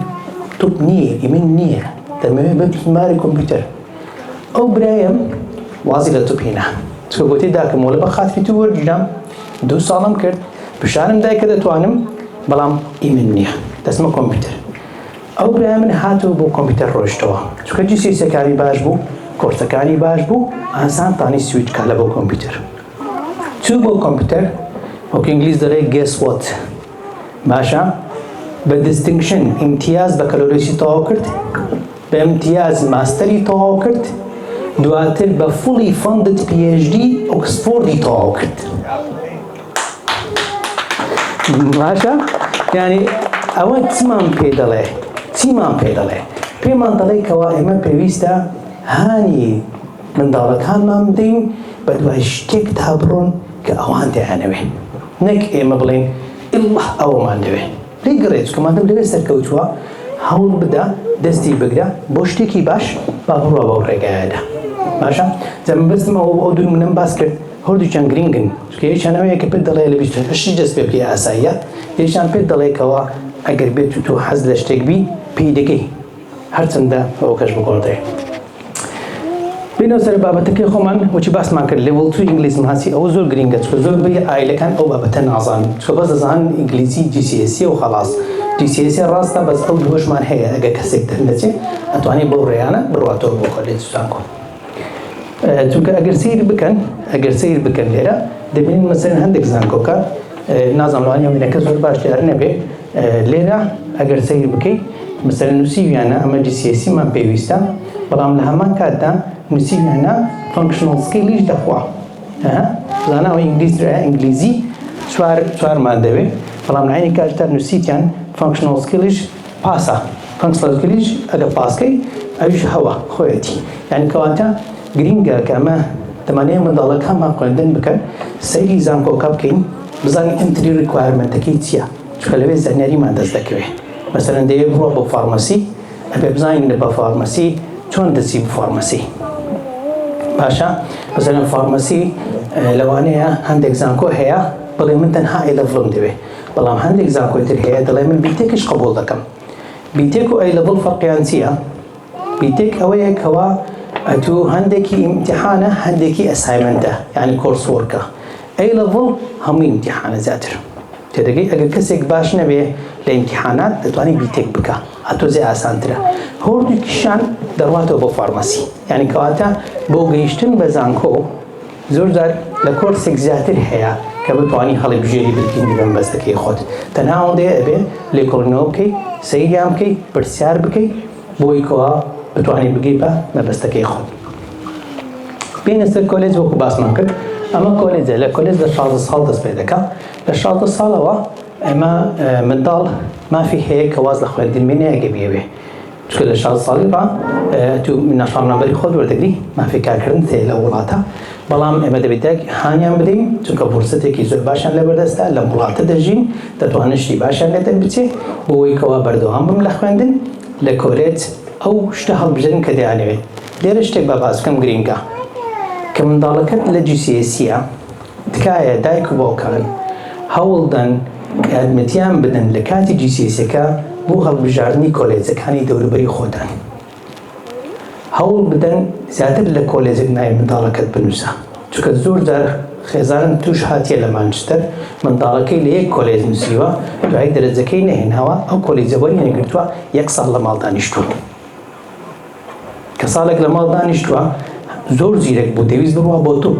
تۆ نییە ئیمن نییە دەمەوێت بە ژمارە کۆمپیوتەر ئەو برایەم وازی لە تۆ پێنا چکە گوتی داکەمەوە لە بە خاتری تو وەرگیرام 2 ساڵم کرد پیشانم دای کە دەتوانم بەڵام ئیمن نییە دەستمە کۆمپیوتەر ئەو برای من هاتەوە بۆ کۆمپیوتەر ڕۆیشتەوە چکە GCSEەکانی باش بوو کۆرسەکانی باش بوو ئاسان تانی سویچ کا لە بۆ کۆمپیوتەر چوو بۆ کۆمپیوتەر وەک ئینگلیز دەڵێ guess what باشە بە دیستینکشن ئیمتیاز بەکەلۆریسی تەواو کرد بە ئیمتیاز ماستەری تەواو کرد دواتر بە فوڵی فەندد PhD ئۆکسفۆردی تەواو کرد باشە یعنی ئەوە چمان پێ دەڵێ چیمان پێ دەڵێ پێمان دەڵێ کەوا ئێمە پێویستە هانی منداڵەکانمان بدەین بە دوای شتێک تا بڕۆن کە ئەوان دەیانەوێ نەک ئێمە بڵێن ئیڵڵا ئەوەمان دەوێ لێی گەڕێت چکەمانم لەوێ سەرکەوتووە هەوڵ بدە دەستی بگرە بۆ شتێکی باش با بڕوە بەو ڕێگایەدا باشە جەمە بەستم ئەوە ئەو دوو منم باس کرد هەردووچیان گرنگن چکە یەکیانەوەیە کە پێت دەڵێ لە 28 دەست پێ بکەی ئاساییە یەکیان پێت دەڵێکەوە ئەگەر بێت تۆ حەز لە شتێک بی پێی دەکەی هەرچەندە ئەوە کەش بگۆڕدەی بینەوە سەر بابەتەکەی خۆمان وەچی باسمان کرد لێڤڵ 2 ئینگلیز ماسی ئەوە زۆر گرنگە چکە زۆر بەی ئایلەکان ئەو بابەتە نازانن چکە بەس دەزانن ئینگلیزی GCSE و خەڵاس GCSE ڕاستە بەس ئەو دووەشمان هەیە ئەگەر کەسێک دەرنەچێت ئەتوانێت بەو ڕێیانە بڕواتەوە بۆ خۆ لێتوسان کۆ چونکە ئەگەر سیر بکەن لێرە دەبینین مەسەرەن هەندێک زانکۆکە نازانم لەوانەیە وینەکە زۆر باش دیار نەبێ لێرە ئەگەر سیر بکەیت مەسەرەن نووسیویانە ئەمە GCSE مان پێویستە بەڵام لە هەمان کاتدا نووسیویانە فانکشنال سکیلیش دەخوا زاناوە ئینگلیزی چوارمان دەوێت بەڵام لە عینی کاتدا نووسیتیان فانکشنال سکیلیش پاسە فانکشنال سکیلیش ئەگە پاسکەی ئەویش هەوە خۆیەتی یعنی کەواتە گرینگە کە ئەمە دەمانەیە منداڵەکانمان خوێندن بکەن سەیری زانکۆکە بکەین بزانین ئەنتری ریکوایرمنتەکەی چییە چونکە لەوێ زانیاریمان دەست دەکەوێت مەسەلەن دەیە بڕۆ بۆ فارمەسی ئەبێ بزانین بە فارمەسی چۆن دەچی بە فارمەسی باشە مەسەلەن فارمەسی لەوانەیە هەندێک زانکۆ هەیە بڵێ من تەنها ئەی لەڤڵم دەوێت بەڵام هەندێک زانکۆی تر هەیە دەڵێ من بیتێکش قبول دەکەم بیتێک و ئەی لەڤڵ فەرقیان چییە بیتێک ئەوەیە کەوا ئەتوو هەندێکی ئیمتیحانە هەندێکی ئەسایمەنتە یعنی کۆرسۆرکە ئەی لەڤڵ هەمووی ئیمتیحانە زیاتر تێدەگەی ئەگەر کەسێک باش نەبێ لە ئیمتیحانات دەتوانێت بیتێک بکە ئەتۆزێ ئاسانترە هۆردێکیشان دەڕواتەوە بۆ فارمەسی یعنی کەواتە بۆ گەیشتن بە زانکۆ زۆر جار لە کۆرسێک زیاتر هەیە کە بتوانی هەڵبژێری بگیری بە مەبەستەکەی خۆت تەنها ئەوەندەیە ئەبێ لێکۆڵینەوە بکەیت سەیریان بکەیت پرسیار بکەیت بۆی کەوا بتوانێت بگەیت بە مەبەستەکەی خۆت بینە سەر کۆلێج وەکو باسمان کرد ئەمە کۆلێجە لە کۆلێج لە 16 ساڵ دەست پێ دەکات لە 16 ساڵەوە ئەمە منداڵ مافی هەیە کە واز لە خوێندنی نەیەگە بێوێ چونکە لە 16 ساڵیڕا تو نەشاننامەری خۆت وەردەگری مافی کارکردن تێ لە وڵاتە بەڵام ئێمە دەبێت هانیان بدەین چونکە فرسەتێکی زۆر باشیان لە بەردەستە لە وڵاتە دەژین دەتوانن شتی باشیان لێ دەربچێت بۆەوەی کەوا بەردەوام بم لە خوێندن لە کۆلێج ئەو شتە هەڵبژێن کە دەیانەوێت لێرە شتێک بە باس بکەم گرینگە کە منداڵەکەت لە GCSE تکایە دایک و باوکان هەوڵدەن یارمەتیان بدەن لە کاتی GCSE-کە بۆ هەڵبژاردننی کۆلێجەکانی دەوروبەری خۆتان هەوڵ بدەن زیاتر لە کۆلێجێک نایە منداڵەکەت بنووسە چونکە زۆر جار خێزانم توش هاتیە لە مانچستەر منداڵەکەی لە یەک کۆلێج نووسیوە دوای دەرەجەکەی نەهێناوە ئەو کۆلێجەوەی نەگرتووە یەک ساڵ لە ماڵ دانیشتووە کە ساڵێک لە ماڵ دانیشتووە زۆر زیرەک بوو دەویست بڕوا بۆ تۆ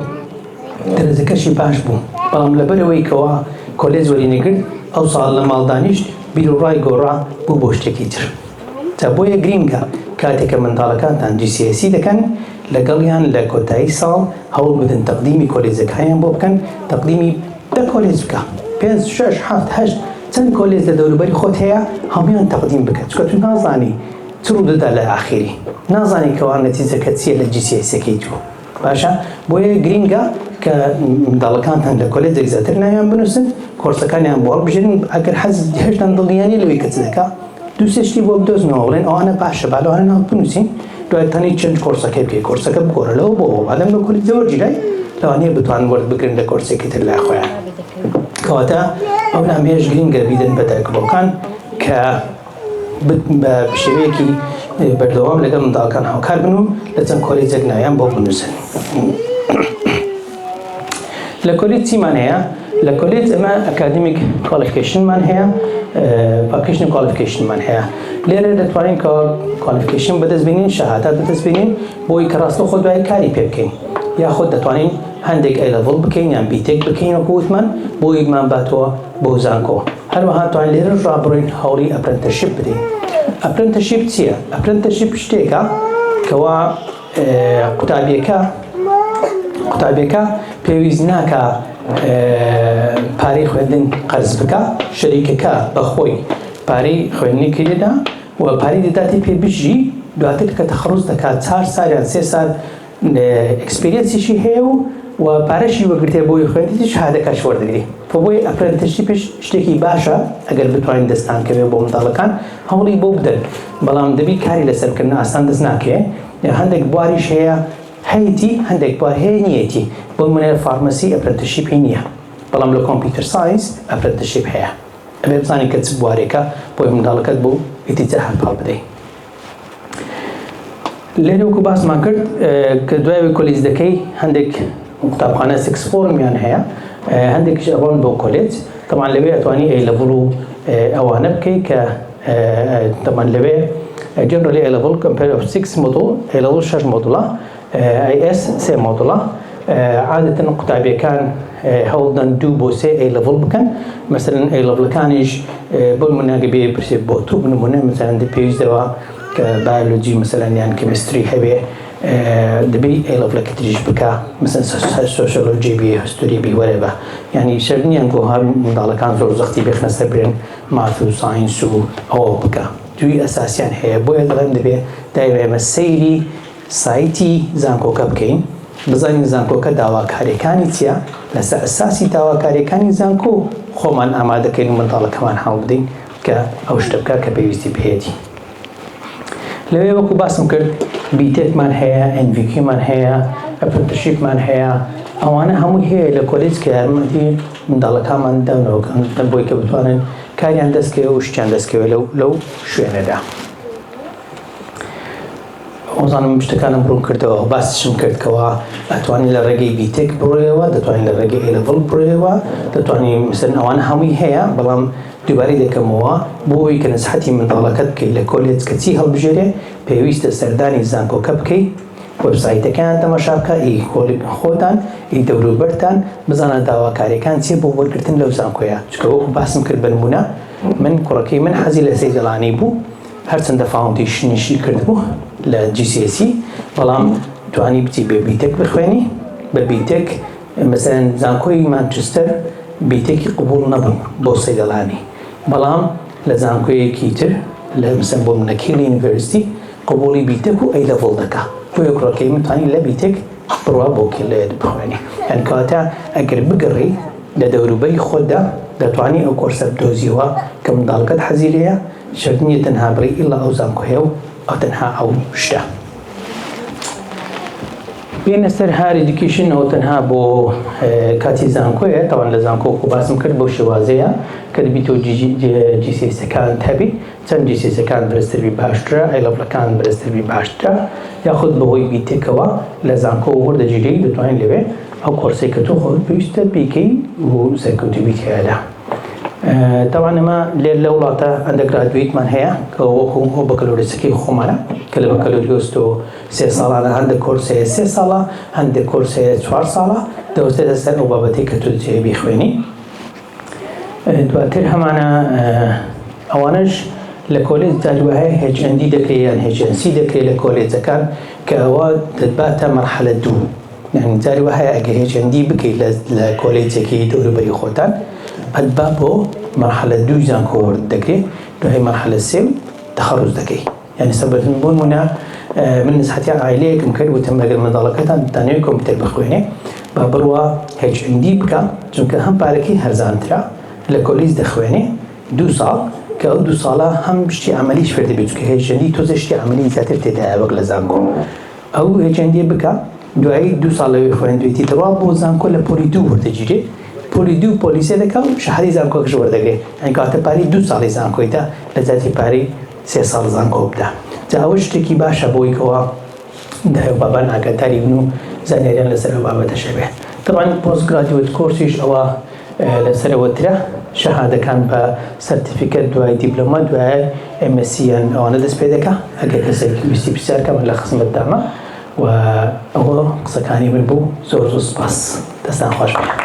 دەرەجەکەشی باش بوو بەڵام لەبەرەوەی کەوا کۆلێج وەری نەگرت ئەو ساڵ لە ماڵ دانیشت بیر و ڕای گۆڕا بوو بۆ شتێکی تر تا بۆیە گرینگە کاتێککە منداڵەکانتان GCSE دەکەن لەگەڵیان لە کۆتایی ساڵ هەوڵ بدەن تەقدیمی کۆلێجەکانیان بۆ بکەن تەقدیمی دە کۆلێج بکە 5 6 7 8 چەند کۆلێج لە دەوروبەری خۆت هەیە هەمویان تەقدیم بکە چونکە تو نازانی چ ڕوودەدا لە ئاخری نازانی کەوا نەتیجەکە چییە لە GCSE-کەی تو باشە بۆیە گرینگە کە منداڵەکانتان لە کۆلێجێک زیاتر ناویان بنووسن کۆرسەکانیان بۆ هەڵبژێرن ئەگەر حەز هێشتا دڵنیانی لەوەی کە چ دەکا دوو سێ شتی بۆ بدۆزنەوە بڵێن ئەوانە باشە بالەوانە ناو بنووسین دوای تەنی چەند کۆرسەکەی بکەی کۆرسەکە بگۆڕەوە بۆ ئادەم لە کۆلێجەوە جیرای لەوانەیە بتوان وەربگرن لە کۆرسێکی تر لای خۆیان کەواتە ئەو نامێژ گرینگە بیدەن بە دایکباوکان کە بە شێوەیەکی بەردەوام لەگەڵ منداڵەکان هاوکار بن و لە چەند کۆلێجێک ناویان بۆ بنووسن لە کۆلێج چیمان هەیە لە کۆلێج ئەمە ئەکادمیک کوالیفیکیشنمان هەیە ڤاکیشنال کوالیفیکیشنمان هەیە لێرە دەتوانین کە کوالیفیکیشن بەدەستبێنین شەهادات بەدەستبێنین بۆی کە ڕاستەوخۆ دوای کاری پێ بکەین یاخۆ دەتوانین هەندێک ئەی لەڤڵ بکەین یان بیتێک بکەین وەکو وتمان بۆی مان باتەوە بۆ زانکۆ هەروەها توانین لێرە ڕابڕین هەوڵی ئەپرەنتەرشیپ بدەین ئەپرەنتەرشیپ چییە ئەپرەنتەرشیپ شتێکە کەوا قوتابیەکە پێویست ناکە پارەی خوێندن قەرز بکە شەریکەکە بەخۆی پارەی خوێندنی کردێدا و پارەی دەداتی پێ بژی دواتر کە تەخەڕوز دەکات 4 سال یان 3 سال ئەکسپریەنسیشی هەیە و پارەشی وەگرتێ بۆی خوێندنی شەهادەکەش وەردەگری بۆی ئەپرەنتەرشیپش شتێکی باشە ئەگەر بتوانین دەستانکەوێ بۆ منداڵەکان هەوڵی بۆ بدەن بەڵام دەبی کاری لەسەرکردن ئاسان دەست ناکێ هەندێک بواریش هەیە هەیەی هەندێک بوار هەیە نیەتی بۆ منە فارمەسی ئەپرەنتەرشیپی نییە بەڵام لە کۆمپیوتەر ساینس ئەپرەنتەرشیپ هەیە ئەبێ بزانین کە چ بوارێکە بۆی منداڵەکەت بۆ ئیتیجا هەڵپاڵ بدەیت لێرە وەکو باسمان کرد کە دوای کۆلیج دەکەی هەندێک قوتابخانە سکس فۆرمیان هەیە هەندێکیش ئەڕۆن بۆ کۆلێج تەمان لەوێ ئەتوانی ئەی لەڤڵ و ئەوانە بکەی کە تەمان لەوێ جنرally A level compared of 6 model A level 6 مۆدوڵە IS 3 مۆدوڵە عادەتەن قوتابیەکان هەوڵدەن 2 بۆ 3 A level بکەن مەسەلەن A levelەکانیش بۆ نمونەگە بێ پرسێت بۆ تو بنمونە مەسەلەن پێویستەوە کە بایۆلۆجی مەسەلەن یان کیمستری هەبێ دبي أي لفلك تجيش بكا مثلا سوشيولوجي بي هستوري بي وربا يعني شرني أنكو هم مدالة كان زور زختي بيخنا سبرين ماث وساينس أو بكا دوي أساسيا هي بويا دلهم دبي دايما مسيري سايتي زانكو كبكين بزانین زانکۆکە داواکاریەکانی چییە لەسەر ئەساسی داواکاریەکانی زانکۆ خۆمان ئامادەکەین و منداڵەکەمان هەڵ بدەین کە ئەو شتە بکات کە پێویستی بهێتی. لەوێ وەکو باسم کرد بیتێکمان هەیە، NVQمان هەیە، ئەپرنتشیپمان هەیە، ئەوانە هەمووی هەیە لە کۆلێج کە یارمەتی منداڵەکانمان دەونەوە بۆی کە بتوانن کاریان دەستکەوێ و شتیان دەستکەوێ لەو شوێنەدا. ئەوزانم شتەکانم ڕوون کردەوە باسیشم کردکەوە ئەتوانین لە ڕێگەی بیتێک بڕۆیەوە، دەتوانین لە ڕێگەی ئێلەڤڵ بڕۆیەوە، دەتوانین مثلەن ئەوانە هەمووی هەیە بەڵام دووبارەی دەکەمەوە بۆی کە نەسحەتی منداڵەکەت بکەیت لە کۆلێج کە چی هەڵبژێرێ پێویستە سەردانی زانکۆکە بکەیت، وەبسایتەکان تەماشا بکە، خۆتان دەوروبەرتان بزانە داواکاریەکان چیە بۆ وەرگرتن لەو زانکۆیە. چونکە وەکو باسم کرد بە نمونە من کوڕەکەی من حەزی لە سەیدەڵانی بوو، هەرچەندە فاوندیشنیشی کردبوو لە GCSE بەڵام توانی بچی بێ بیتێک بخوێنی بە بیتێک مەسەلەن زانکۆی مانچستەر بیتێکی قبوڵ نەبوو بۆ سەیدەڵانی بەڵام لە زانکۆیەکی تر لە مەسەلەن بۆ منەکیل یونیڤەرسیتی قبوڵی بیتێک و ئەی لەڤڵ دەکا بۆیە کوڕەکەی متوانی لە بیتێک بڕوا بۆ کێلەیە بخوێنی. یعنی کەواتە ئەگەر بگەڕی لە دەوروبەری خۆتدا دەتوانی ئەو کۆرسە بدۆزیەوە کە منداڵەکەت حەزی لێیە شەرت نییە تەنها بڕی ئیلا ئەو زانکۆ هەیە و ئەو تەنها ئەو شتە. بێنە سەر هایر ئێدوکیشن ئەو تەنها بۆ کاتی زانکۆیە تاوان لە زانکۆ باسم کرد بۆ شێوازەیە کە دەبیتەوە GCSEەکان هەبی چەند GCSEەکان بەرزتربی باشترە، ئەیلەڤڵەکان بەرزتربی باشترە یاخود بەهۆی بیتێکەوە لە زانکۆ وەردەگیری دەتوانین لەوێ ئەو کۆرسەی کە تۆ خۆت پێویستە بیکەی و سەرکەوتوی بیت هەیەدا. طبعا ئەمە لێر لە وڵاتە ئەندەرگرادوێتمان هەیە کە وەکو ئەو بەکەلۆرسەکەی خۆمانە کە لە بەکەلۆریۆس تۆ 3 ساڵانە هەندێک کۆرسەیە 3 ساڵە هەندێک کۆرسەیە 4 ساڵە دەوەستێتە سەر ئەو بابەتەی کە تۆ دەچێت بیخوێنی. دواتر هەمانە ئەوانەش لە کۆلێج جاروە هەیە HND دەکرێت یان HNC دەکرێت لە کۆلێجەکان کە ئەوە دەباتە مەرحەلە 2 یعنی جاروە هەیە ئەگە HND بکەیت لە کۆلێجێکی دەوروبەری خۆتان ئەدبا بۆ مەرحەلە 2 زانکۆ وەردەگرێت دوای مەرحەلە 3 تەخەڕوج دەکەیت. یعنی سەبەتن بۆ نمونە من نزحەتیان ئایلەیەکم کرد وتم ئەگەر منداڵەکەتان دەتانەوێت کۆمپیوتەر بخوێنێ با بڕوا HND بکە چونکە هەم پارەکەی هەرزانترە لە کۆلیج دەخوێنێ 2 ساڵ کە ئەو 2 ساڵە هەم شتی عەمەلیش فێر دەبێت چونکە HND تۆزە شتی عەمەلی زیاتر تێدایە وەک لە زانکۆ. ئەو HND بکە دوایی 2 ساڵ لەوێ خوێندوێتی دەڕوا بۆ زانکۆ لە پۆلی 2 وەردەگیرێت پۆلی 2 پۆلیسێ دەکەم شەهادەی زانکۆکەش وەردەگرێت ئەنی کاتە پارەی 2 ساڵی زانکۆیدا لە جاتی پارەی 3 ساڵ زانکۆ بدە. جا ئەوە شتێکی باشە بۆی کەوە دایە و بابان ئاگاداری بن و زانیاریان لەسەر ئەو بابەتەشە بێت. طبعا پۆست گرادیوێت کۆرسیش ئەوە لەسەرەوەترە شەهادەکان بە سەرتیفیکەت دوای دیپلۆما دوای MSc یان ئەوانە دەست پێ دەکا ئەگەر کەسێکی ویستی پرسیارکە من لە خزمەتدامە و ئەوە قسەکانی من بوو. زۆر سوپاس، دەستان خۆش بێت.